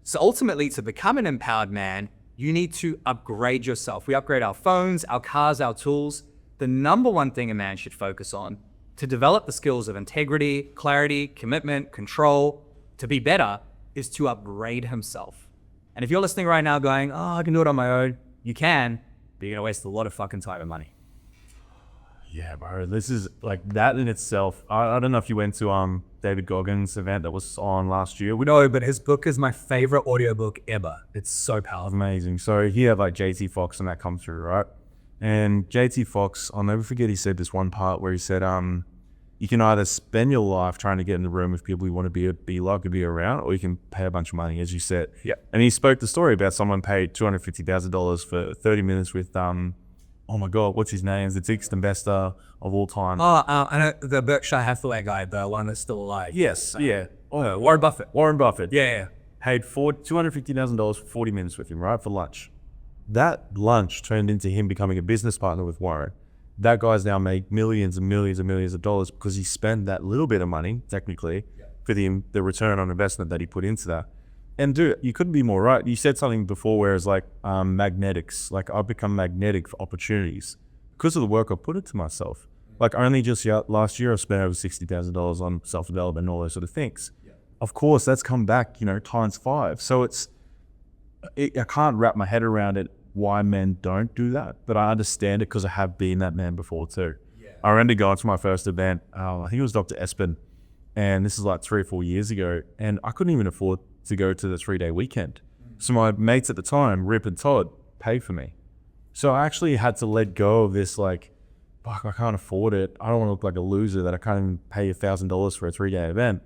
So ultimately, to become an empowered man, you need to upgrade yourself. We upgrade our phones, our cars, our tools. The number one thing a man should focus on to develop the skills of integrity, clarity, commitment, control, to be better, is to upgrade himself. And if you're listening right now going, oh, I can do it on my own, you can, but you're gonna waste a lot of fucking time and money. Yeah, bro, this is like that in itself. I don't know if you went to David Goggins' event that was on last year. No, but his book is my favorite audiobook ever. It's so powerful. Amazing. So he had like JT Fox and that come through, right? And JT Fox, I'll never forget, he said this one part where he said, you can either spend your life trying to get in the room with people you want to be like, or be around, or you can pay a bunch of money, as you said. Yeah. And he spoke the story about someone paid $250,000 for 30 minutes with, oh my God, what's his name? The biggest investor of all time. I know the Berkshire Hathaway guy, the one that's still alive. Yes, yeah. Warren Buffett. Warren Buffett. Yeah. Paid $250,000 for 40 minutes with him, right, for lunch. That lunch turned into him becoming a business partner with Warren. That guy's now made millions and millions and millions of dollars because he spent that little bit of money, technically, for the return on investment that he put into that. And dude, you couldn't be more right. You said something before where it's like magnetics. Like I've become magnetic for opportunities because of the work I put into myself. Like only just last year, I spent over $60,000 on self-development and all those sort of things. Yeah. Of course, that's come back, times 5. So I can't wrap my head around it why men don't do that, but I understand it because I have been that man before too. Yeah. I remember going to my first event. I think it was Dr. Espen, and this is like 3 or 4 years ago, and I couldn't even afford to go to the 3-day weekend. So my mates at the time, Rip and Todd, paid for me. So I actually had to let go of this like, fuck, I can't afford it. I don't want to look like a loser that I can't even pay $1,000 for a 3-day event.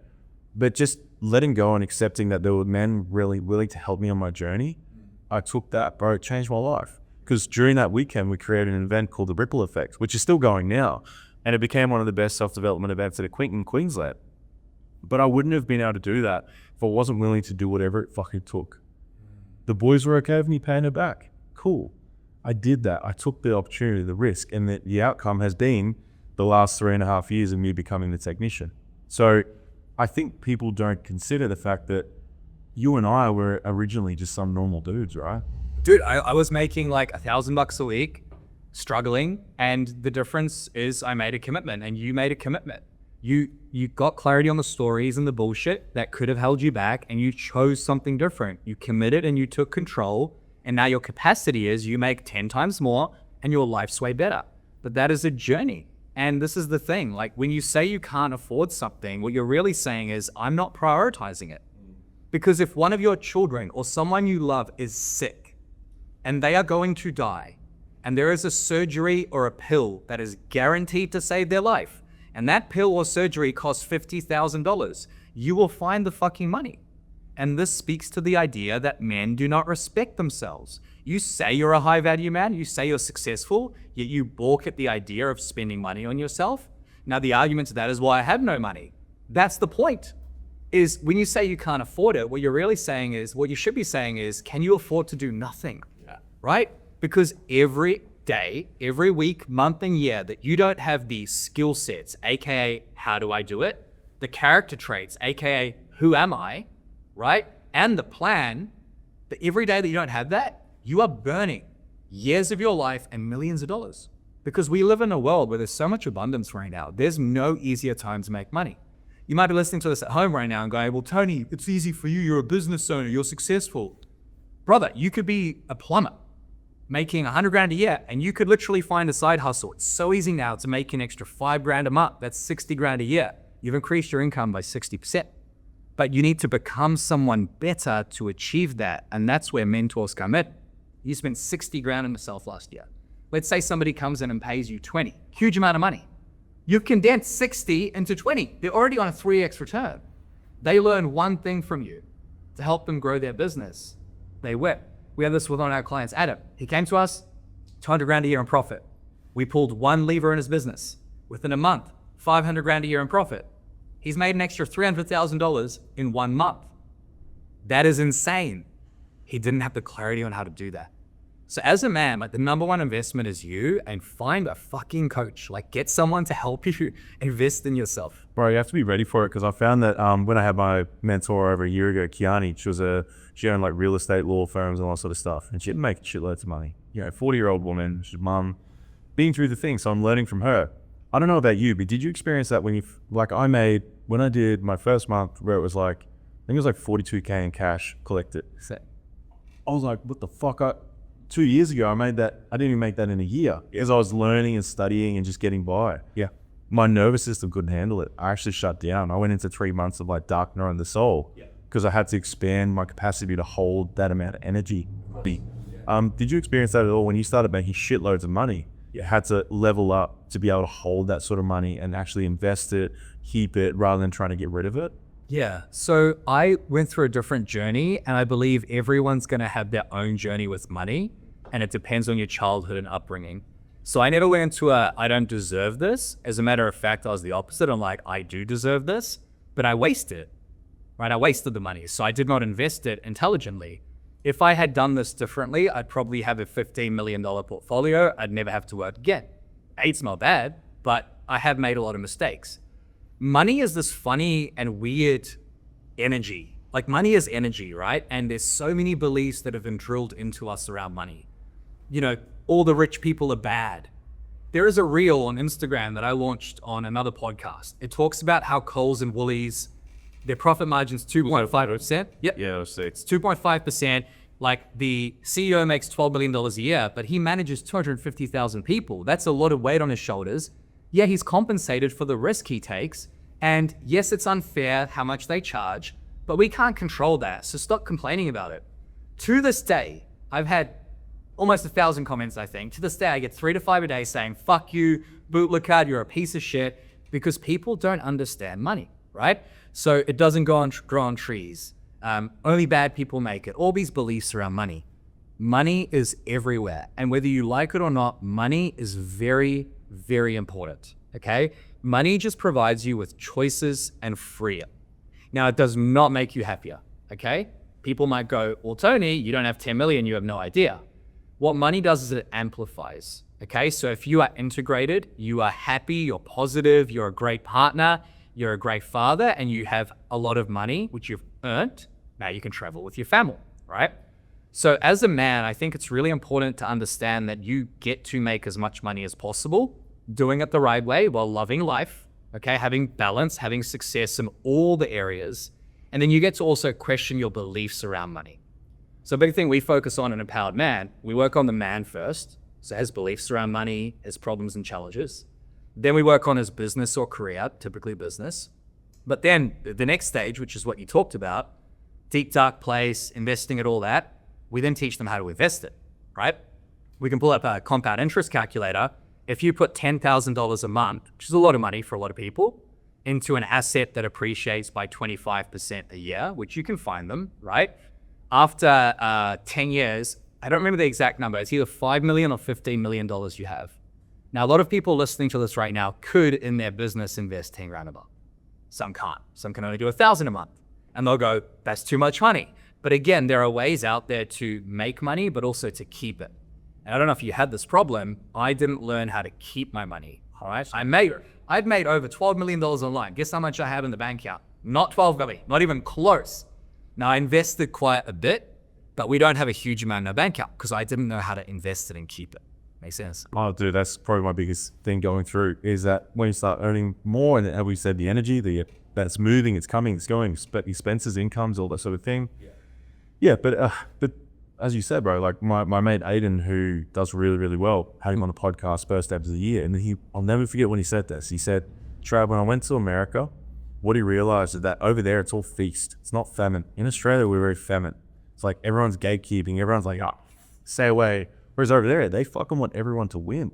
But just letting go and accepting that there were men really willing to help me on my journey, I took that, bro, it changed my life. Because during that weekend, we created an event called the Ripple Effect, which is still going now. And it became one of the best self-development events in Queensland. But I wouldn't have been able to do that if I wasn't willing to do whatever it fucking took. The boys were okay with me paying it back. Cool. I did that. I took the opportunity, the risk, and the outcome has been the last 3.5 years of me becoming the technician. So I think people don't consider the fact that you and I were originally just some normal dudes, right? Dude, I was making like $1,000 a week, struggling, and the difference is I made a commitment and you made a commitment. You got clarity on the stories and the bullshit that could have held you back, and you chose something different. You committed and you took control, and now your capacity is you make 10 times more and your life's way better. But that is a journey. And this is the thing, like when you say you can't afford something, what you're really saying is I'm not prioritizing it. Because if one of your children or someone you love is sick and they are going to die, and there is a surgery or a pill that is guaranteed to save their life, and that pill or surgery costs $50,000, you will find the fucking money. And this speaks to the idea that men do not respect themselves. You say you're a high value man, you say you're successful, yet you balk at the idea of spending money on yourself. Now the argument to that is why I have no money. That's the point. Is when you say you can't afford it, what you're really saying is, what you should be saying is, can you afford to do nothing? Yeah. Right? Because every day, every week, month, and year that you don't have the skill sets, aka how do I do it, the character traits, aka who am I, right? And the plan, that every day that you don't have that, you are burning years of your life and millions of dollars. Because we live in a world where there's so much abundance right now. There's no easier time to make money. You might be listening to this at home right now and going, well, Tony, it's easy for you. You're a business owner. You're successful. Brother, you could be a plumber making 100 grand a year, and you could literally find a side hustle. It's so easy now to make an extra 5 grand a month. That's 60 grand a year. You've increased your income by 60%. But you need to become someone better to achieve that. And that's where mentors come in. You spent 60 grand on yourself last year. Let's say somebody comes in and pays you 20, huge amount of money. You've condensed 60 into 20. They're already on a 3x return. They learn one thing from you to help them grow their business. They win. We have this with one of our clients, Adam. He came to us, 200 grand a year in profit. We pulled one lever in his business. Within a month, 500 grand a year in profit. He's made an extra $300,000 in 1 month. That is insane. He didn't have the clarity on how to do that. So as a man, like the number one investment is you, and find a fucking coach. Like get someone to help you invest in yourself. Bro, you have to be ready for it, because I found that when I had my mentor over a year ago, Kiani, she owned like real estate law firms and all that sort of stuff. And she'd make shitloads of money. 40-year-old woman, she's mum, being through the thing. So I'm learning from her. I don't know about you, but did you experience that when I did my first month where it was like, I think it was like 42K in cash collected. I was like, what the fuck? 2 years ago, I didn't even make that in a year, because I was learning and studying and just getting by. Yeah. My nervous system couldn't handle it. I actually shut down. I went into 3 months of like dark night of the soul, because I had to expand my capacity to hold that amount of energy. Did you experience that at all when you started making shitloads of money? You had to level up to be able to hold that sort of money and actually invest it, keep it, rather than trying to get rid of it? Yeah. So I went through a different journey, and I believe everyone's going to have their own journey with money, and it depends on your childhood and upbringing. So I never went into I don't deserve this. As a matter of fact, I was the opposite. I'm like, I do deserve this, but I wasted it, right? I wasted the money. So I did not invest it intelligently. If I had done this differently, I'd probably have a $15 million portfolio. I'd never have to work again. It's not bad, but I have made a lot of mistakes. Money is this funny and weird energy. Like money is energy, right? And there's so many beliefs that have been drilled into us around money. All the rich people are bad. There is a reel on Instagram that I launched on another podcast. It talks about how Coles and Woolies, their profit margin's 2.5%. Yep. Yeah, it's 2.5%. Like the CEO makes $12 million a year, but he manages 250,000 people. That's a lot of weight on his shoulders. Yeah, he's compensated for the risk he takes. And yes, it's unfair how much they charge, but we can't control that. So stop complaining about it. To this day, I've had almost 1,000 comments, I think. To this day, I get 3 to 5 a day saying, fuck you, bootlicker, you're a piece of shit, because people don't understand money, right? So it doesn't grow on trees. Only bad people make it. All these beliefs around money. Money is everywhere. And whether you like it or not, money is very, very important, okay? Money just provides you with choices and freedom. Now, it does not make you happier, okay? People might go, well, Tony, you don't have 10 million, you have no idea. What money does is it amplifies, okay? So if you are integrated, you are happy, you're positive, you're a great partner, you're a great father, and you have a lot of money, which you've earned, now you can travel with your family, right? So as a man, I think it's really important to understand that you get to make as much money as possible, doing it the right way while loving life, okay? Having balance, having success in all the areas. And then you get to also question your beliefs around money. So a big thing we focus on in Empowered Man, we work on the man first. So his beliefs around money, his problems and challenges. Then we work on his business or career, typically business. But then the next stage, which is what you talked about, deep, dark place, investing at all that, we then teach them how to invest it, right? We can pull up a compound interest calculator. If you put $10,000 a month, which is a lot of money for a lot of people, into an asset that appreciates by 25% a year, which you can find them, right? After 10 years, I don't remember the exact number. It's either $5 million or $15 million you have. Now, a lot of people listening to this right now could, in their business, invest 10 grand a month. Some can't. Some can only do 1,000 a month. And they'll go, that's too much money. But again, there are ways out there to make money, but also to keep it. And I don't know if you had this problem. I didn't learn how to keep my money, all right? I'd made over $12 million online. Guess how much I have in the bank account? Not 12 million, not even close. Now, I invested quite a bit, but we don't have a huge amount in our bank account because I didn't know how to invest it and keep it. Makes sense? Oh, dude, that's probably my biggest thing going through is that when you start earning more, and as we said, the energy, that's moving, it's coming, it's going, expenses, incomes, all that sort of thing. Yeah, but as you said, bro, like my mate Aiden, who does really, really well, had him on the podcast first episode of the year. And I'll never forget when he said this. He said, Trav, when I went to America, what he realized is that over there, it's all feast. It's not famine. In Australia, we're very famine. It's like everyone's gatekeeping. Everyone's like, stay away. Whereas over there, they fucking want everyone to win.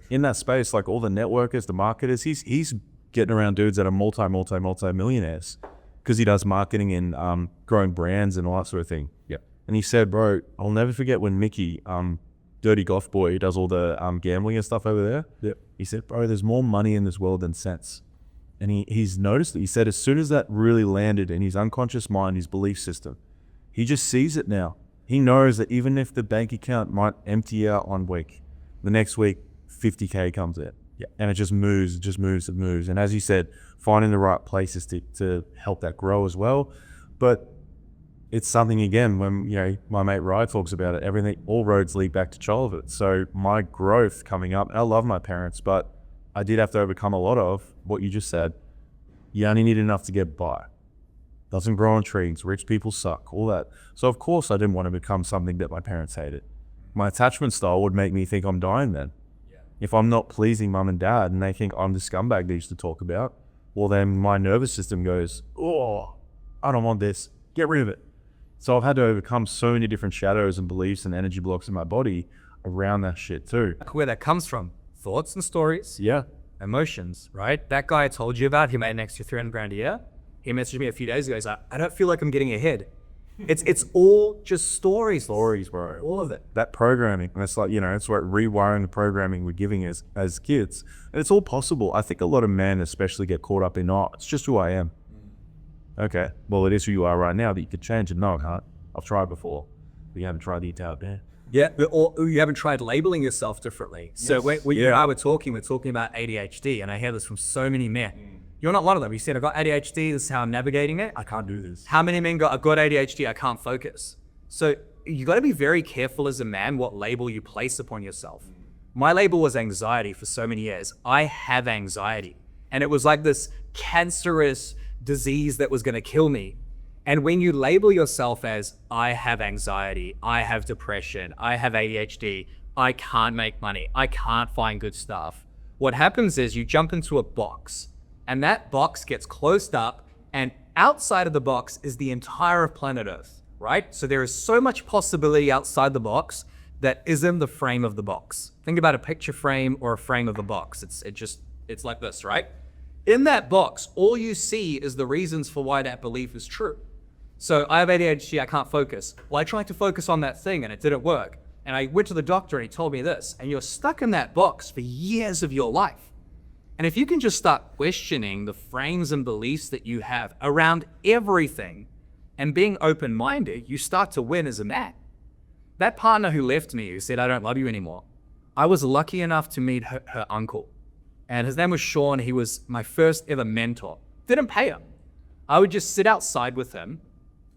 In that space, like all the networkers, the marketers, he's getting around dudes that are multi-millionaires because he does marketing and growing brands and all that sort of thing. Yeah. And he said, bro, I'll never forget when Mickey, Dirty Goth Boy, he does all the gambling and stuff over there. Yep. He said, bro, there's more money in this world than sense. And he's noticed it. He said as soon as that really landed in his unconscious mind, his belief system, he just sees it now. He knows that even if the bank account might empty out one week, the next week, 50K comes in. Yeah. And it just moves. And as you said, finding the right places to help that grow as well. But it's something, again, when my mate Rye talks about it, everything, all roads lead back to childhood. So my growth coming up, and I love my parents, but I did have to overcome a lot of what you just said. You only need enough to get by. Doesn't grow on trees. Rich people suck. All that. So of course I didn't want to become something that my parents hated. My attachment style would make me think I'm dying then. Yeah. If I'm not pleasing mum and dad and they think I'm the scumbag they used to talk about, well then my nervous system goes, oh, I don't want this. Get rid of it. So I've had to overcome so many different shadows and beliefs and energy blocks in my body around that shit too. Where that comes from, thoughts and stories. Yeah. Emotions, right? That guy I told you about, he made an extra 300 grand a year. He messaged me a few days ago. He's like, I don't feel like I'm getting ahead. It's all just stories. Stories, bro. All of it. That programming. And it's like, it's what rewiring the programming we're giving as kids. And it's all possible. I think a lot of men especially get caught up in, it's just who I am. Okay. Well, it is who you are right now that you could change it. No, I can't. I've tried before. But you haven't tried the entire band. Yeah, or you haven't tried labeling yourself differently. So when you and I we're talking about ADHD, and I hear this from so many men. You're not one of them. You said, I got ADHD, this is how I'm navigating it. I can't do this. How many men I've got ADHD, I can't focus. So you got to be very careful as a man what label you place upon yourself. My label was anxiety for so many years. I have anxiety. And it was like this cancerous disease that was going to kill me. And when you label yourself as, I have anxiety, I have depression, I have ADHD, I can't make money, I can't find good stuff, what happens is you jump into a box, and that box gets closed up, and outside of the box is the entire planet Earth, right? So there is so much possibility outside the box that isn't the frame of the box. Think about a picture frame or a frame of the box. It's like this, right? In that box, all you see is the reasons for why that belief is true. So I have ADHD, I can't focus. Well, I tried to focus on that thing and it didn't work. And I went to the doctor and he told me this, and you're stuck in that box for years of your life. And if you can just start questioning the frames and beliefs that you have around everything and being open-minded, you start to win as a man. That partner who left me, who said, I don't love you anymore, I was lucky enough to meet her uncle. And his name was Sean. He was my first ever mentor. Didn't pay him. I would just sit outside with him.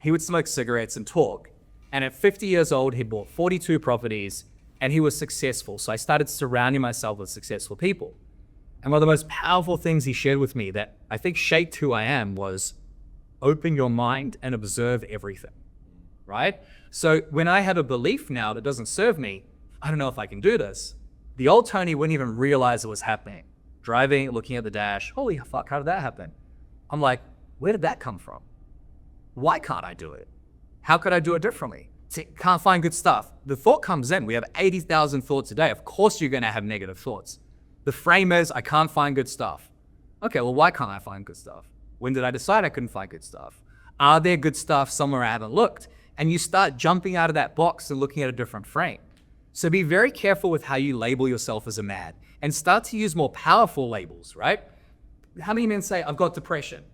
He would smoke cigarettes and talk. And at 50 years old, he bought 42 properties and he was successful. So I started surrounding myself with successful people. And one of the most powerful things he shared with me that I think shaped who I am was open your mind and observe everything, right? So when I have a belief now that doesn't serve me, I don't know if I can do this. The old Tony wouldn't even realize it was happening. Driving, looking at the dash, holy fuck, how did that happen? I'm like, where did that come from? Why can't I do it? How could I do it differently? Can't find good stuff. The thought comes in. We have 80,000 thoughts a day. Of course you're going to have negative thoughts. The frame is, I can't find good stuff. Okay, well, why can't I find good stuff? When did I decide I couldn't find good stuff? Are there good stuff somewhere I haven't looked? And you start jumping out of that box and looking at a different frame. So be very careful with how you label yourself as a man and start to use more powerful labels, right? How many men say, I've got depression?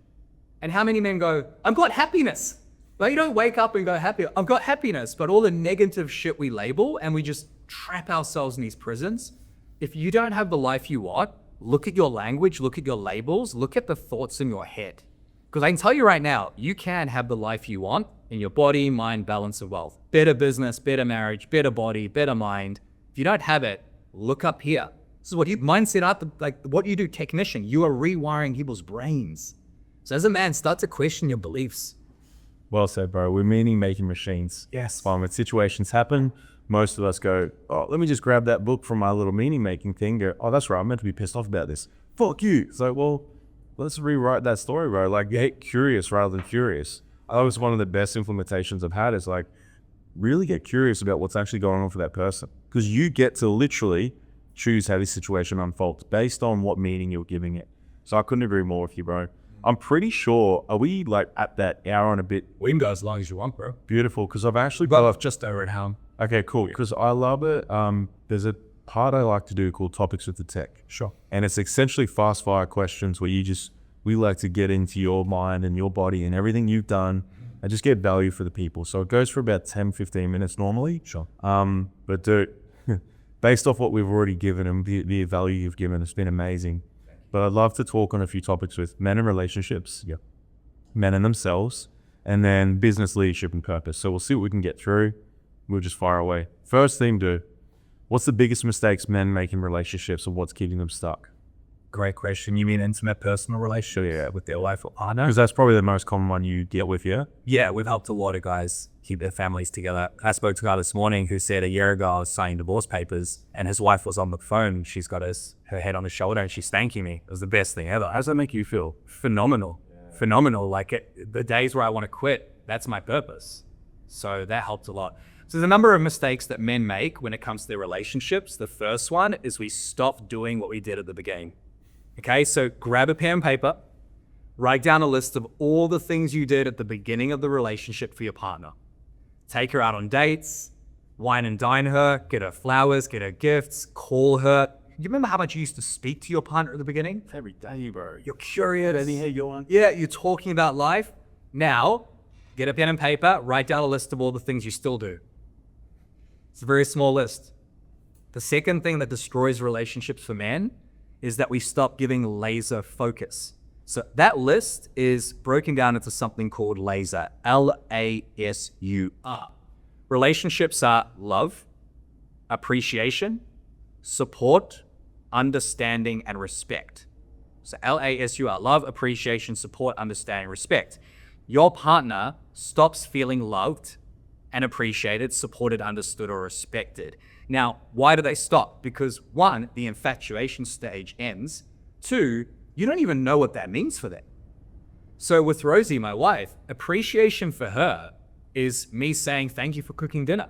And how many men go, I've got happiness? Well, you don't wake up and go, happy. I've got happiness, but all the negative shit we label and we just trap ourselves in these prisons. If you don't have the life you want, look at your language, look at your labels, look at the thoughts in your head. Because I can tell you right now, you can have the life you want in your body, mind, balance, and wealth. Better business, better marriage, better body, better mind. If you don't have it, look up here. This is what you mindset up, like what you do, technician. You are rewiring people's brains. So as a man, start to question your beliefs. Well said, bro. We're meaning making machines. Yes. Fine. When situations happen, most of us go, oh, let me just grab that book from my little meaning making thing. Go, oh, that's right. I'm meant to be pissed off about this. Fuck you. So, well, let's rewrite that story, bro. Like, get curious rather than furious. That was one of the best implementations I've had is like, really get curious about what's actually going on for that person. Because you get to literally choose how this situation unfolds based on what meaning you're giving it. So I couldn't agree more with you, bro. I'm pretty sure, are we like at that hour and a bit? We can go as long as you want, bro. Beautiful, because I've actually But got I've just over at home. Okay, cool. Because I love it. There's a part I like to do called Topics with the Tech. Sure. And it's essentially fast fire questions where we like to get into your mind and your body and everything you've done and just get value for the people. So it goes for about 10, 15 minutes normally. Sure. But dude, based off what we've already given and the value you've given, it's been amazing. But I'd love to talk on a few topics with men and relationships, men and themselves, and then business leadership and purpose. So we'll see what we can get through. We'll just fire away. First thing, dude, what's the biggest mistakes men make in relationships and what's keeping them stuck? Great question. You mean intimate personal relationship with their wife or partner? Because that's probably the most common one you deal with, yeah? Yeah, we've helped a lot of guys keep their families together. I spoke to a guy this morning who said a year ago I was signing divorce papers and his wife was on the phone. She's got her head on his shoulder and she's thanking me. It was the best thing ever. How does that make you feel? Phenomenal. Yeah. Phenomenal. Like the days where I want to quit, that's my purpose. So that helped a lot. So there's a number of mistakes that men make when it comes to their relationships. The first one is we stop doing what we did at the beginning. Okay, so grab a pen and paper, write down a list of all the things you did at the beginning of the relationship for your partner. Take her out on dates, wine and dine her, get her flowers, get her gifts, call her. You remember how much you used to speak to your partner at the beginning? Every day, bro. You're curious. How you on? Yeah, you're talking about life. Now, get a pen and paper, write down a list of all the things you still do. It's a very small list. The second thing that destroys relationships for men is that we stop giving laser focus. So that list is broken down into something called LASUR, L-A-S-U-R. Relationships are love, appreciation, support, understanding, and respect. So L-A-S-U-R, love, appreciation, support, understanding, respect. Your partner stops feeling loved and appreciated, supported, understood, or respected. Now, why do they stop? Because one, the infatuation stage ends. Two, you don't even know what that means for them. So with Rosie, my wife, appreciation for her is me saying thank you for cooking dinner.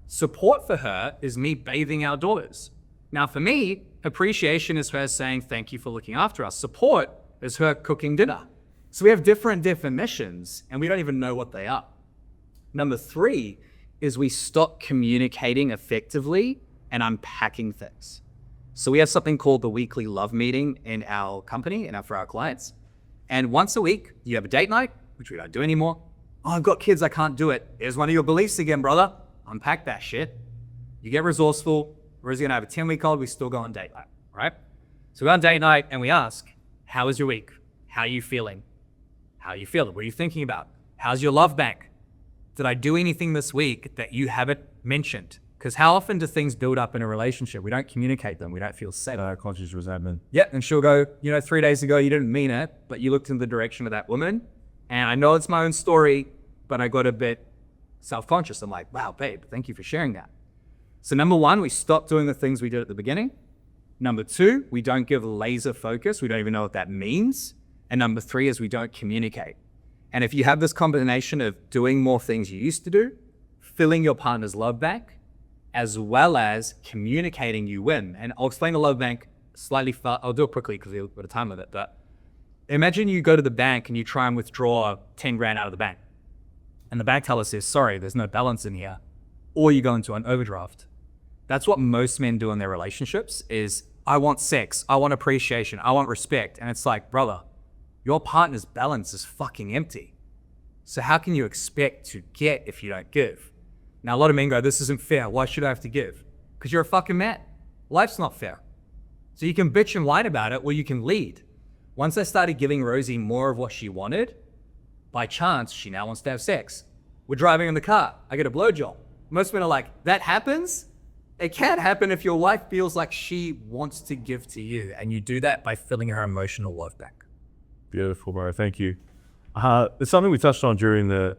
Support for her is me bathing our daughters. Now for me, appreciation is her saying thank you for looking after us. Support is her cooking dinner. So we have different definitions and we don't even know what they are. Number three is we stop communicating effectively and unpacking things. So we have something called the weekly love meeting in our company and for our clients. And once a week, you have a date night, which we don't do anymore. Oh, I've got kids, I can't do it. Here's one of your beliefs again, brother. Unpack that shit. You get resourceful. Rosie's gonna have a 10-week-old, we still go on date night, right? So we go on date night and we ask, how was your week? How are you feeling? How are you feeling? What are you thinking about? How's your love bank? Did I do anything this week that you haven't mentioned? Because how often do things build up in a relationship? We don't communicate them. We don't feel safe. Conscious resentment. Yeah, and she'll go, 3 days ago, you didn't mean it, but you looked in the direction of that woman. And I know it's my own story, but I got a bit self-conscious. I'm like, wow, babe, thank you for sharing that. So number one, we stop doing the things we did at the beginning. Number two, we don't give laser focus. We don't even know what that means. And number three is we don't communicate. And if you have this combination of doing more things you used to do, filling your partner's love bank, as well as communicating, you win. And I'll explain the love bank slightly fast. I'll do it quickly because we've got a time limit. But imagine you go to the bank and you try and withdraw 10 grand out of the bank. And the bank teller says, sorry, there's no balance in here. Or you go into an overdraft. That's what most men do in their relationships is, I want sex, I want appreciation, I want respect. And it's like, brother, your partner's balance is fucking empty. So how can you expect to get if you don't give? Now, a lot of men go, this isn't fair. Why should I have to give? Because you're a fucking man. Life's not fair. So you can bitch and whine about it, or you can lead. Once I started giving Rosie more of what she wanted, by chance, she now wants to have sex. We're driving in the car. I get a blowjob. Most men are like, that happens? It can't happen if your wife feels like she wants to give to you. And you do that by filling her emotional love bank. Beautiful, bro. Thank you. It's something we touched on during the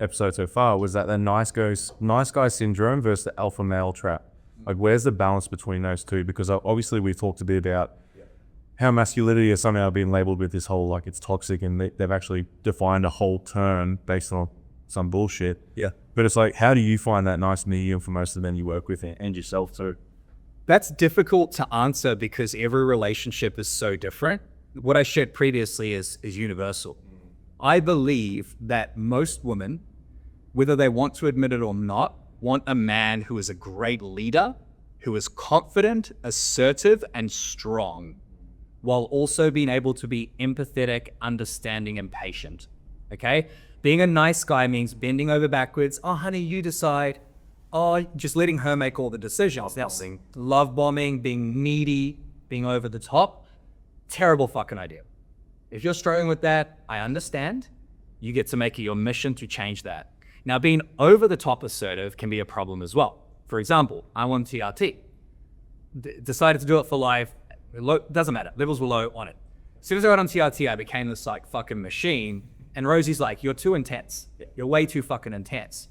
episode so far was that the nice guy syndrome versus the alpha male trap. Like, where's the balance between those two? Because obviously we've talked a bit about how masculinity has somehow been labeled with this whole, like, it's toxic, and they've actually defined a whole term based on some bullshit. Yeah. But it's like, how do you find that nice medium for most of the men you work with and yourself too? That's difficult to answer because every relationship is so different. What I shared previously is universal. I believe that most women, whether they want to admit it or not, want a man who is a great leader, who is confident, assertive, and strong, while also being able to be empathetic, understanding, and patient. Okay? Being a nice guy means bending over backwards. Oh, honey, you decide. Oh, just letting her make all the decisions. Now, love bombing, being needy, being over the top, terrible fucking idea. If you're struggling with that, I understand. You get to make it your mission to change that. Now, being over the top assertive can be a problem as well. For example, I'm on TRT. Decided to do it for life. Doesn't matter. Levels were low on it. As soon as I got on TRT, I became this like fucking machine. And Rosie's like, you're too intense. You're way too fucking intense.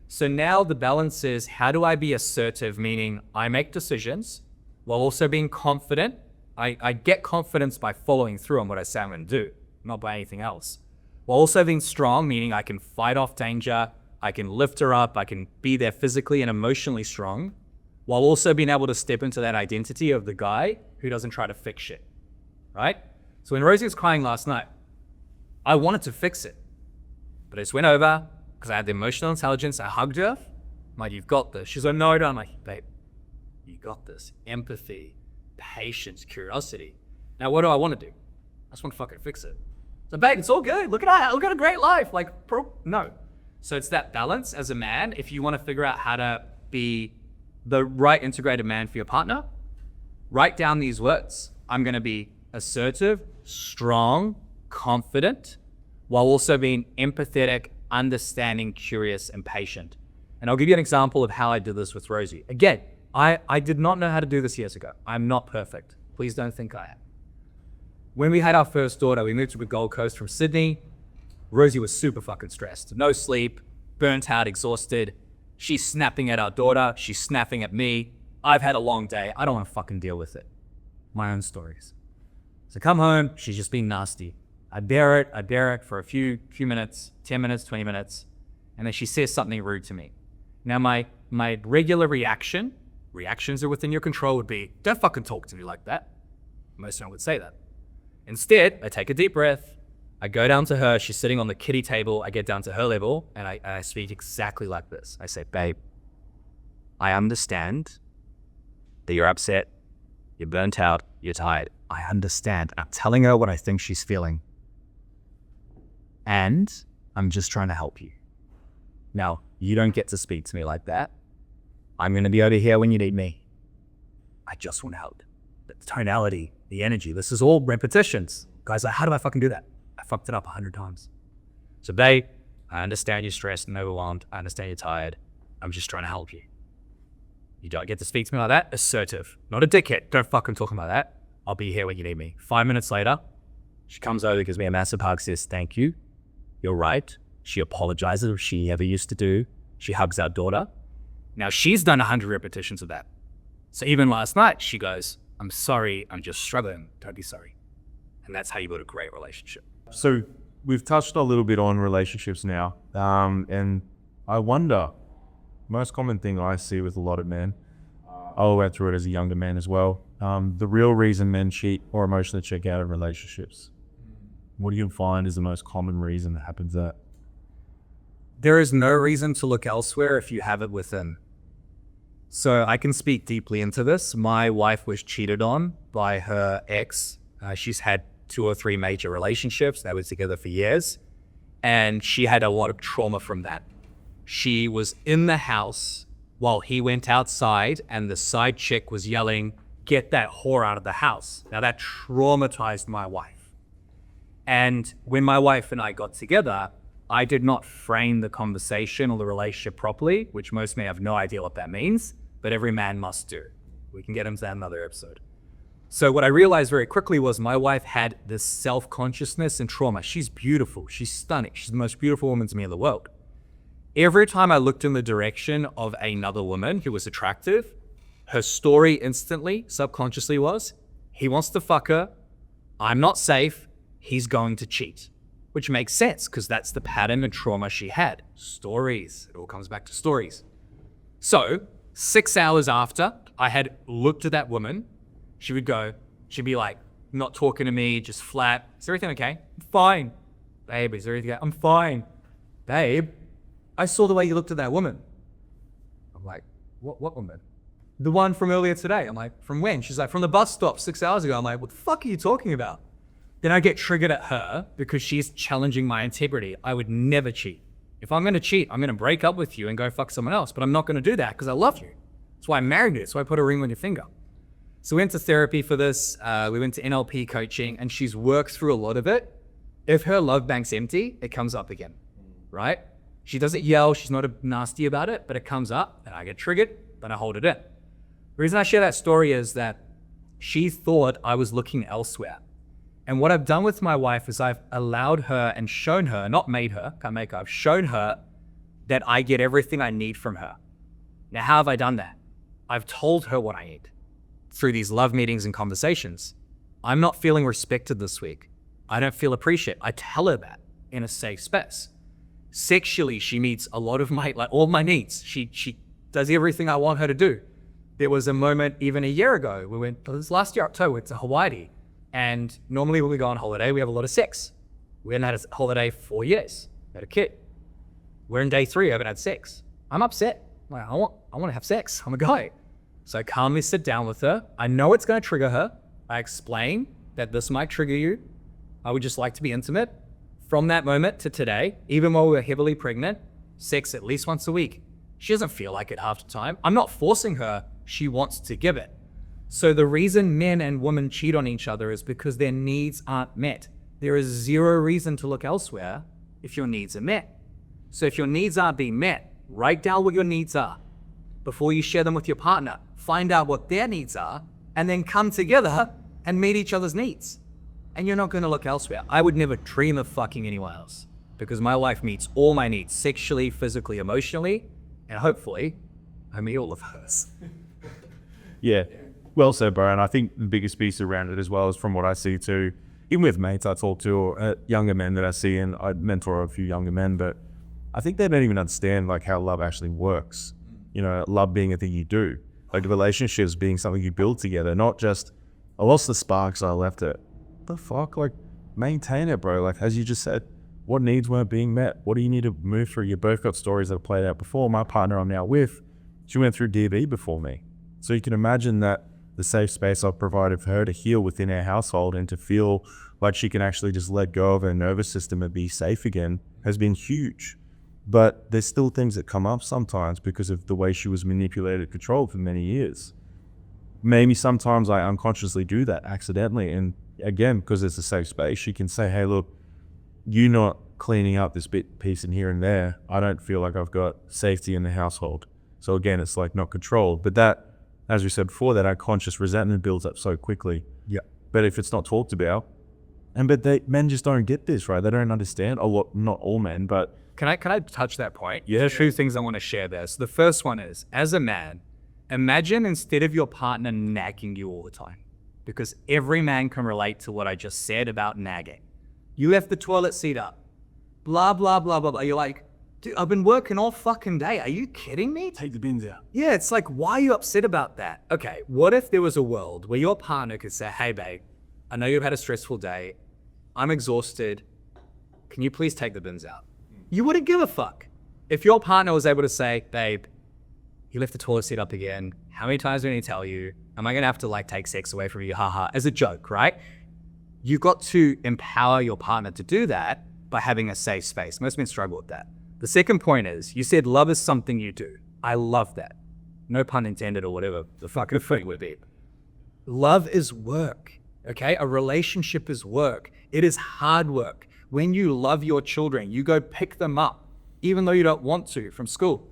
So now the balance is, how do I be assertive? Meaning I make decisions while also being confident. I get confidence by following through on what I say I'm going to do, not by anything else. While also being strong, meaning I can fight off danger, I can lift her up, I can be there physically and emotionally strong, while also being able to step into that identity of the guy who doesn't try to fix shit, right? So when Rosie was crying last night, I wanted to fix it, but I just went over because I had the emotional intelligence. I hugged her. I'm like, you've got this. She's like, no, I don't. I'm like, babe, you got this. Empathy, patience, curiosity. Now, what do I want to do? I just want to fucking fix it. So, babe, it's all good. Look at a great life. Like, no. So it's that balance as a man. If you want to figure out how to be the right integrated man for your partner, write down these words. I'm going to be assertive, strong, confident, while also being empathetic, understanding, curious, and patient. And I'll give you an example of how I did this with Rosie. Again, I did not know how to do this years ago. I'm not perfect. Please don't think I am. When we had our first daughter, we moved to the Gold Coast from Sydney. Rosie was super fucking stressed. No sleep, burnt out, exhausted. She's snapping at our daughter. She's snapping at me. I've had a long day. I don't want to fucking deal with it. My own stories. So come home, she's just being nasty. I bear it for a few minutes, 10 minutes, 20 minutes, and then she says something rude to me. Now my regular reactions are within your control would be, don't fucking talk to me like that. Most men would say that. Instead, I take a deep breath, I go down to her, she's sitting on the kiddie table, I get down to her level, and I speak exactly like this. I say, babe, I understand that you're upset, you're burnt out, you're tired. I understand. I'm telling her what I think she's feeling. And I'm just trying to help you. Now, you don't get to speak to me like that. I'm going to be over here when you need me. I just want to help. The tonality, the energy, this is all repetitions. Guys, like, how do I fucking do that? I fucked it up 100 times. So babe, I understand you're stressed and overwhelmed. I understand you're tired. I'm just trying to help you. You don't get to speak to me like that. Assertive, not a dickhead. Don't fucking talk about that. I'll be here when you need me. 5 minutes later, she comes over, gives me a massive hug, says, thank you. You're right. She apologizes, which she ever used to do. She hugs our daughter. Now she's done 100 repetitions of that. So even last night, she goes, I'm sorry, I'm just struggling. Don't be sorry. And that's how you build a great relationship. So we've touched a little bit on relationships now. And I wonder, most common thing I see with a lot of men, I went through it as a younger man as well. The real reason men cheat or emotionally check out of relationships. What do you find is the most common reason that happens that? There is no reason to look elsewhere if you have it within. So I can speak deeply into this. My wife was cheated on by her ex. She's had 2 or 3 major relationships. They were together for years. And she had a lot of trauma from that. She was in the house while he went outside and the side chick was yelling, get that whore out of the house. Now that traumatized my wife. And when my wife and I got together, I did not frame the conversation or the relationship properly, which most may have no idea what that means, but every man must do. We can get into that in another episode. So what I realized very quickly was my wife had this self-consciousness and trauma. She's beautiful, she's stunning, she's the most beautiful woman to me in the world. Every time I looked in the direction of another woman who was attractive, her story instantly, subconsciously was, he wants to fuck her, I'm not safe, he's going to cheat. Which makes sense because that's the pattern and trauma she had. Stories. It all comes back to stories. So 6 hours after I had looked at that woman, she'd be like, not talking to me, just flat. Is everything okay? I'm fine. Babe, is everything okay? I'm fine. Babe, I saw the way you looked at that woman. I'm like, what woman? The one from earlier today. I'm like, from when? She's like, from the bus stop 6 hours ago. I'm like, what the fuck are you talking about? Then I get triggered at her because she's challenging my integrity. I would never cheat. If I'm going to cheat, I'm going to break up with you and go fuck someone else, but I'm not going to do that because I love you. That's why I married you. That's why I put a ring on your finger. So we went to therapy for this. We went to NLP coaching and she's worked through a lot of it. If her love bank's empty, it comes up again, right? She doesn't yell. She's not nasty about it, but it comes up and I get triggered, then I hold it in. The reason I share that story is that she thought I was looking elsewhere. And what I've done with my wife is I've allowed her and shown her, not made her, can't make her, I've shown her that I get everything I need from her. Now, how have I done that? I've told her what I need through these love meetings and conversations. I'm not feeling respected this week. I don't feel appreciated. I tell her that in a safe space. Sexually, she meets a lot of all my needs. She does everything I want her to do. There was a moment even a year ago, it was last year, October, to Hawaii. And normally when we go on holiday, we have a lot of sex. We hadn't had a holiday for 4 years. We had a kid. We're in day 3, I haven't had sex. I'm upset. Like, I want to have sex. I'm a guy. So I calmly sit down with her. I know it's going to trigger her. I explain that this might trigger you. I would just like to be intimate. From that moment to today, even while we were heavily pregnant, sex at least once a week. She doesn't feel like it half the time. I'm not forcing her. She wants to give it. So the reason men and women cheat on each other is because their needs aren't met. There is zero reason to look elsewhere if your needs are met. So if your needs aren't being met, write down what your needs are. Before you share them with your partner, find out what their needs are, and then come together and meet each other's needs. And you're not going to look elsewhere. I would never dream of fucking anyone else because my wife meets all my needs sexually, physically, emotionally, and hopefully I meet all of hers. Yeah. Well said, bro. And I think the biggest piece around it as well is from what I see too, even with mates I talk to or younger men that I see, and I mentor a few younger men, but I think they don't even understand like how love actually works. You know, love being a thing you do, like the relationships being something you build together, not just, I lost the spark so I left it. What the fuck? Like maintain it, bro. Like as you just said, what needs weren't being met? What do you need to move through? You both got stories that have played out before. My partner I'm now with, she went through DV before me. So you can imagine that the safe space I've provided for her to heal within our household and to feel like she can actually just let go of her nervous system and be safe again has been huge. But there's still things that come up sometimes because of the way she was manipulated, controlled for many years. Maybe sometimes I unconsciously do that accidentally. And again, because it's a safe space, she can say, hey, look, you're not cleaning up this piece in here and there. I don't feel like I've got safety in the household. So again, it's like not controlled. But that, as we said before, that unconscious resentment builds up so quickly. Yeah. But if it's not talked about, men just don't get this, right? They don't understand. Not all men, but Can I touch that point? Yeah, There's 2 things I want to share there. So the first one is, as a man, imagine instead of your partner nagging you all the time, because every man can relate to what I just said about nagging. You left the toilet seat up, blah, blah, blah, blah, blah. You're like, dude, I've been working all fucking day. Are you kidding me? take the bins out. Yeah, it's like, why are you upset about that? Okay, what if there was a world where your partner could say, hey, babe, I know you've had a stressful day. I'm exhausted. Can you please take the bins out? You wouldn't give a fuck. If your partner was able to say, babe, you left the toilet seat up again. How many times do I need to tell you? Am I going to have to like take sex away from you? Haha, as a joke, right? You've got to empower your partner to do that by having a safe space. Most men struggle with that. The second point is, you said love is something you do. I love that. No pun intended or whatever the fucking thing would be. Love is work, okay? A relationship is work. It is hard work. When you love your children, you go pick them up, even though you don't want to, from school.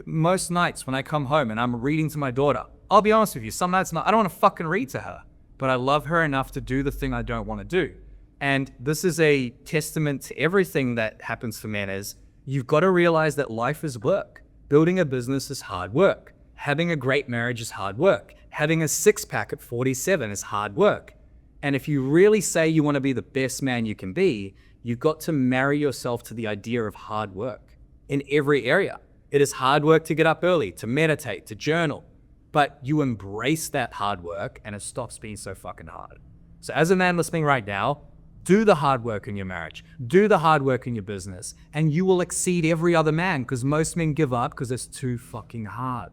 Most nights when I come home and I'm reading to my daughter, I'll be honest with you, some nights I don't want to fucking read to her, but I love her enough to do the thing I don't want to do. And this is a testament to everything that happens for men is, You've got to realize that life is work. Building a business is hard work. Having a great marriage is hard work. Having a six-pack at 47 is hard work. And if you really say you want to be the best man you can be, you've got to marry yourself to the idea of hard work in every area. It is hard work to get up early, to meditate, to journal, but you embrace that hard work and it stops being so fucking hard. So as a man listening right now, do the hard work in your marriage, do the hard work in your business, and you will exceed every other man, because most men give up because it's too fucking hard.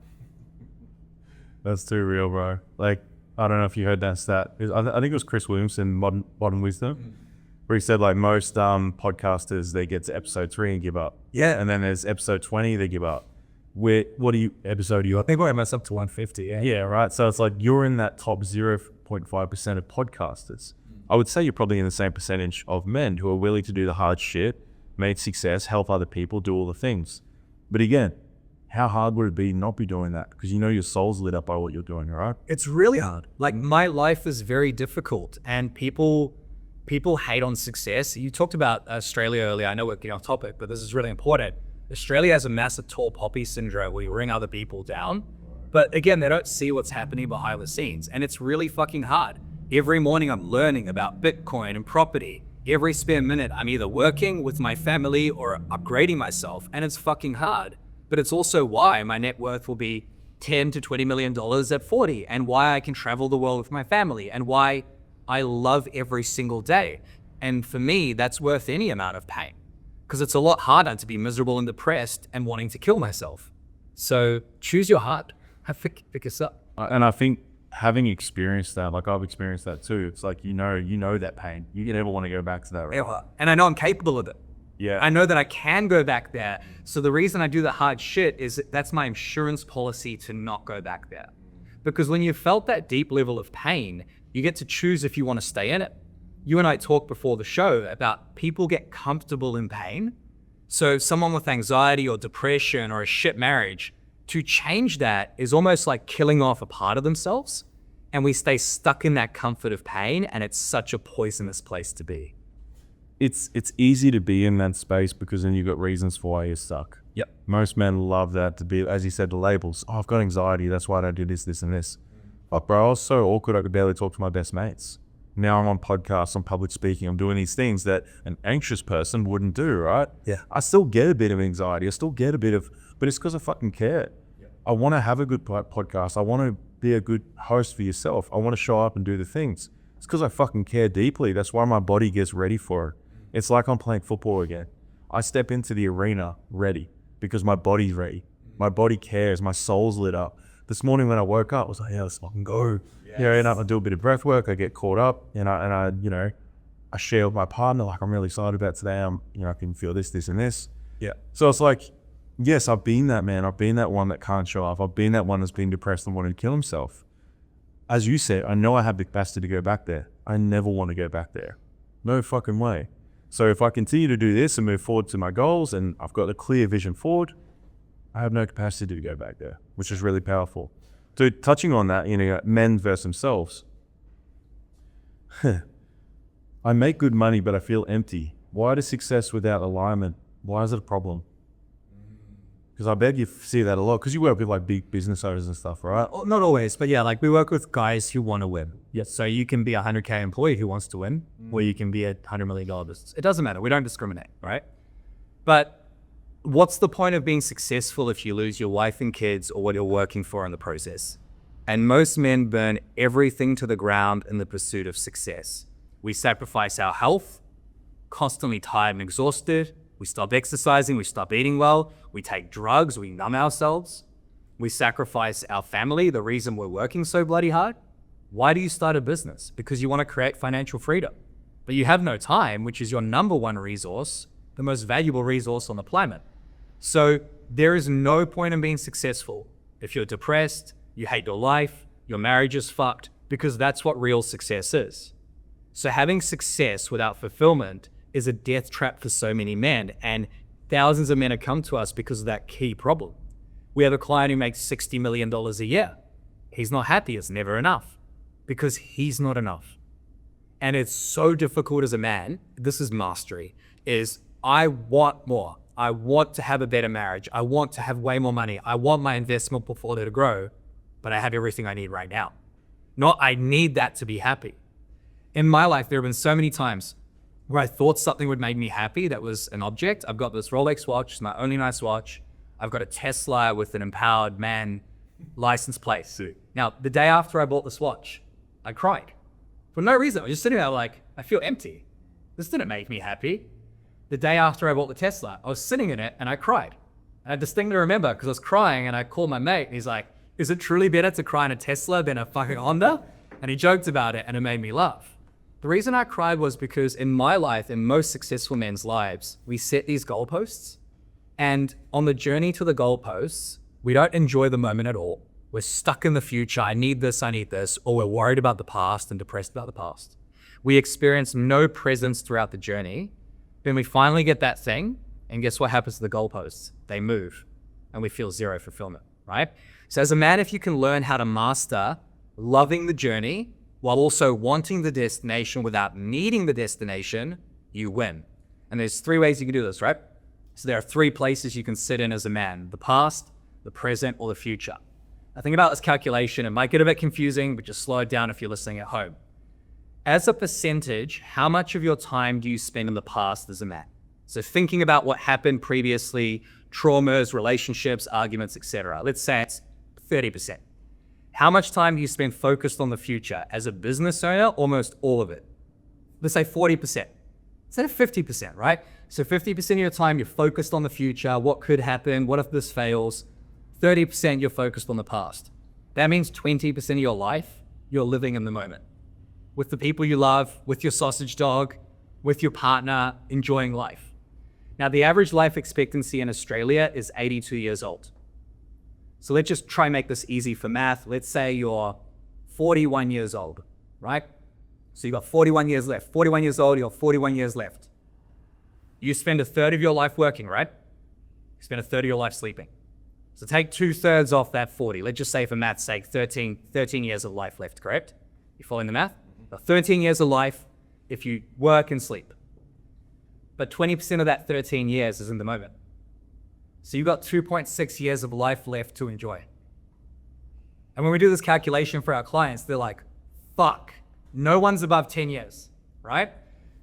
That's too real, bro. Like, I don't know if you heard that stat. I think it was Chris Williamson, Modern Wisdom, where he said, like, most podcasters, they get to episode 3 and give up. Yeah. And then there's episode 20, they give up. Episode are you? I think we're almost up to 150, yeah. Yeah, right. So it's like you're in that top 0.5% of podcasters. I would say you're probably in the same percentage of men who are willing to do the hard shit, make success, help other people, do all the things. But again, how hard would it be not be doing that? Because you know your soul's lit up by what you're doing, right? It's really hard. Like, my life is very difficult, and people hate on success. You talked about Australia earlier. I know we're getting off topic, but this is really important. Australia has a massive tall poppy syndrome where you bring other people down. But again, they don't see what's happening behind the scenes, and it's really fucking hard. Every morning I'm learning about Bitcoin and property. Every spare minute I'm either working with my family or upgrading myself, and it's fucking hard. But it's also why my net worth will be $10 to $20 million at 40, and why I can travel the world with my family, and why I love every single day. And for me, that's worth any amount of pain, because it's a lot harder to be miserable and depressed and wanting to kill myself. So choose your heart. Pick us up. And I think having experienced that, like I've experienced that too, it's like, you know that pain. You never want to go back to that. Right? And I know I'm capable of it. Yeah. I know that I can go back there. So the reason I do the hard shit is that's my insurance policy to not go back there. Because when you felt that deep level of pain, you get to choose if you want to stay in it. You and I talked before the show about people get comfortable in pain. So someone with anxiety or depression or a shit marriage, to change that is almost like killing off a part of themselves. And we stay stuck in that comfort of pain, and it's such a poisonous place to be. It's easy to be in that space because then you've got reasons for why you're stuck. Yep. Most men love that, to be, as you said, the labels. Oh, I've got anxiety, that's why I don't do this, this, and this. Fuck, bro, I was so awkward I could barely talk to my best mates. Now I'm on podcasts, I'm public speaking, I'm doing these things that an anxious person wouldn't do, right? Yeah. I still get a bit of anxiety, I still get a bit of, but it's because I fucking care. Yeah. I want to have a good podcast, I want to be a good host for yourself, I want to show up and do the things. It's because I fucking care deeply. That's why my body gets ready for it. It's like I'm playing football again. I step into the arena ready because my body's ready. My body cares, my soul's lit up. This morning when I woke up, I was like, yeah, let's fucking go. Yes. Yeah, and I do a bit of breath work, I get caught up, and I I share with my partner, like, I'm really excited about today. I can feel this, this, and this. Yeah. So it's like, yes, I've been that man. I've been that one that can't show up. I've been that one that's been depressed and wanted to kill himself. As you said, I know I have the capacity to go back there. I never want to go back there. No fucking way. So if I continue to do this and move forward to my goals and I've got a clear vision forward, I have no capacity to go back there, which is really powerful. So touching on that, men versus themselves. I make good money, but I feel empty. Why does success without alignment? Why is it a problem? Because I bet you see that a lot, because you work with like big business owners and stuff, right? Not always, but yeah, like we work with guys who want to win. Yes. So you can be a 100K employee who wants to win, or you can be a $100 million business. It doesn't matter. We don't discriminate, right? But what's the point of being successful if you lose your wife and kids or what you're working for in the process? And most men burn everything to the ground in the pursuit of success. We sacrifice our health, constantly tired and exhausted. We stop exercising, we stop eating well, we take drugs, we numb ourselves. We sacrifice our family, the reason we're working so bloody hard. Why do you start a business? Because you want to create financial freedom. But you have no time, which is your number one resource, the most valuable resource on the planet. So there is no point in being successful if you're depressed, you hate your life, your marriage is fucked, because that's what real success is. So having success without fulfillment is a death trap for so many men, and thousands of men have come to us because of that key problem. We have a client who makes $60 million a year. He's not happy, it's never enough, because he's not enough. And it's so difficult as a man, this is mastery, is I want more. I want to have a better marriage. I want to have way more money. I want my investment portfolio to grow, but I have everything I need right now. Not I need that to be happy. In my life, there have been so many times where I thought something would make me happy that was an object. I've got this Rolex watch, it's my only nice watch. I've got a Tesla with an empowered man license plate. Sick. Now, the day after I bought this watch, I cried. For no reason. I was just sitting there like, I feel empty. This didn't make me happy. The day after I bought the Tesla, I was sitting in it and I cried. And I distinctly remember because I was crying and I called my mate and he's like, is it truly better to cry in a Tesla than a fucking Honda? And he joked about it and it made me laugh. The reason I cried was because in my life, in most successful men's lives, we set these goalposts. And on the journey to the goalposts, we don't enjoy the moment at all. We're stuck in the future. I need this, or we're worried about the past and depressed about the past. We experience no presence throughout the journey. Then we finally get that thing, and guess what happens to the goalposts? They move, and we feel zero fulfillment, right? So as a man, if you can learn how to master loving the journey while also wanting the destination without needing the destination, you win. And there's 3 ways you can do this, right? So there are 3 places you can sit in as a man: the past, the present, or the future. Now think about this calculation. It might get a bit confusing, but just slow it down if you're listening at home. As a percentage, how much of your time do you spend in the past as a man? So thinking about what happened previously, traumas, relationships, arguments, etc. Let's say it's 30%. How much time do you spend focused on the future? As a business owner, almost all of it. Let's say 40%. Instead of 50%, right? So 50% of your time, you're focused on the future. What could happen? What if this fails? 30% you're focused on the past. That means 20% of your life, you're living in the moment. With the people you love, with your sausage dog, with your partner, enjoying life. Now, the average life expectancy in Australia is 82 years old. So let's just try and make this easy for math. Let's say you're 41 years old, right? So you've got 41 years left. 41 years old, you've got 41 years left. You spend a third of your life working, right? You spend a third of your life sleeping. So take 2/3 off that 40. Let's just say for math's sake, 13 years of life left, correct? You following the math? 13 years of life if you work and sleep. But 20% of that 13 years is in the moment. So you've got 2.6 years of life left to enjoy. And when we do this calculation for our clients, they're like, fuck, no one's above 10 years, right?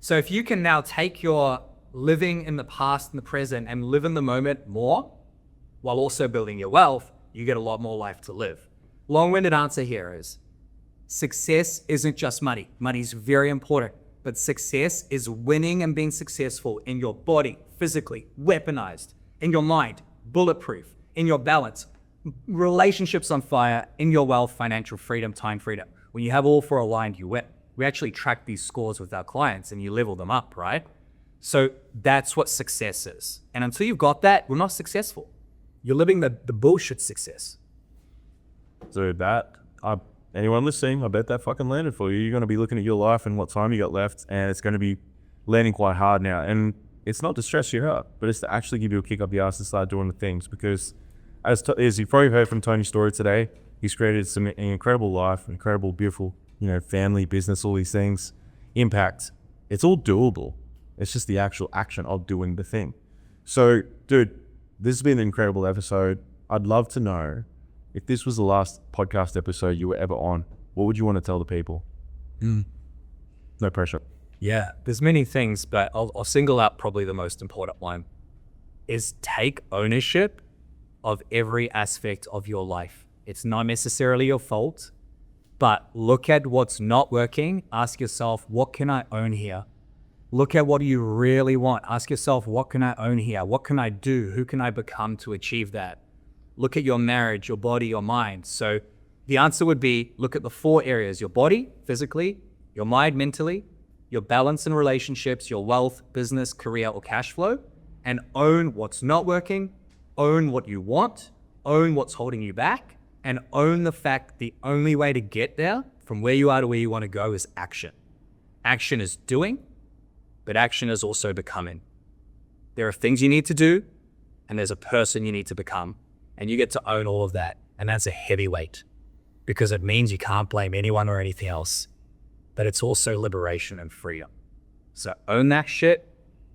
So if you can now take your living in the past and the present and live in the moment more, while also building your wealth, you get a lot more life to live. Long-winded answer here is, success isn't just money. Money's very important, but success is winning and being successful in your body, physically, weaponized, in your mind, bulletproof, in your balance, relationships on fire, in your wealth, financial freedom, time freedom. When you have all 4 aligned, you win. We actually track these scores with our clients and you level them up, right? So that's what success is. And until you've got that, we're not successful. You're living the bullshit success. So anyone listening, I bet that fucking landed for you. You're going to be looking at your life and what time you got left, and it's going to be landing quite hard now. And it's not to stress you out, but it's to actually give you a kick up the ass and start doing the things. Because as you've probably heard from Tony's story today, he's created an incredible life, incredible, beautiful, family, business, all these things, impact. It's all doable. It's just the actual action of doing the thing. So, dude, this has been an incredible episode. I'd love to know, if this was the last podcast episode you were ever on, what would you want to tell the people? No pressure. Yeah, there's many things, but I'll single out probably the most important one, is take ownership of every aspect of your life. It's not necessarily your fault, but look at what's not working. Ask yourself, what can I own here? Look at what you really want. Ask yourself, what can I own here? What can I do? Who can I become to achieve that? Look at your marriage, your body, your mind. So the answer would be, look at the 4 areas: your body, physically, your mind, mentally, your balance in relationships, your wealth, business, career, or cash flow, and own what's not working, own what you want, own what's holding you back, and own the fact the only way to get there from where you are to where you want to go is action. Action is doing, but action is also becoming. There are things you need to do, and there's a person you need to become, and you get to own all of that. And that's a heavy weight, because it means you can't blame anyone or anything else, but it's also liberation and freedom. So own that shit,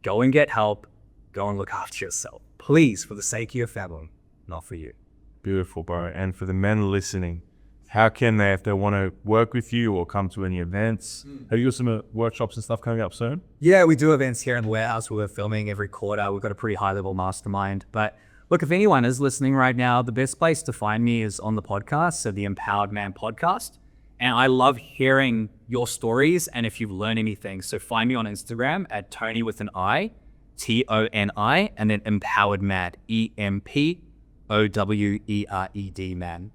go and get help, go and look after yourself. Please, for the sake of your family, not for you. Beautiful, bro. And for the men listening, how can they, if they want to work with you or come to any events? Have you got some workshops and stuff coming up soon? Yeah, we do events here in the warehouse. We're filming every quarter. We've got a pretty high level mastermind. But look, if anyone is listening right now, the best place to find me is on the podcast, so the Empowered Man podcast. And I love hearing your stories and if you've learned anything. So find me on Instagram at Toni with an I, Toni, and then Empowered Man, EMPOWERED man.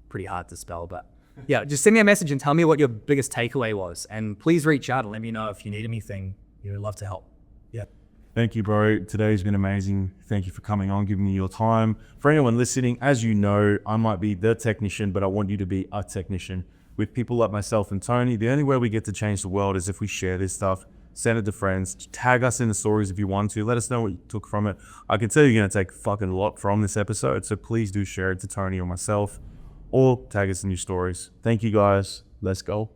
Pretty hard to spell, but yeah, just send me a message and tell me what your biggest takeaway was. And please reach out and let me know if you need anything. We'd love to help. Yeah. Thank you, bro. Today's been amazing. Thank you for coming on, giving me your time. For anyone listening, as you know, I might be the technician, but I want you to be a technician. With people like myself and Toni, the only way we get to change the world is if we share this stuff, send it to friends, tag us in the stories if you want to, let us know what you took from it. I can tell you're going to take fucking a lot from this episode, so please do share it to Toni or myself, or tag us in your stories. Thank you guys. Let's go.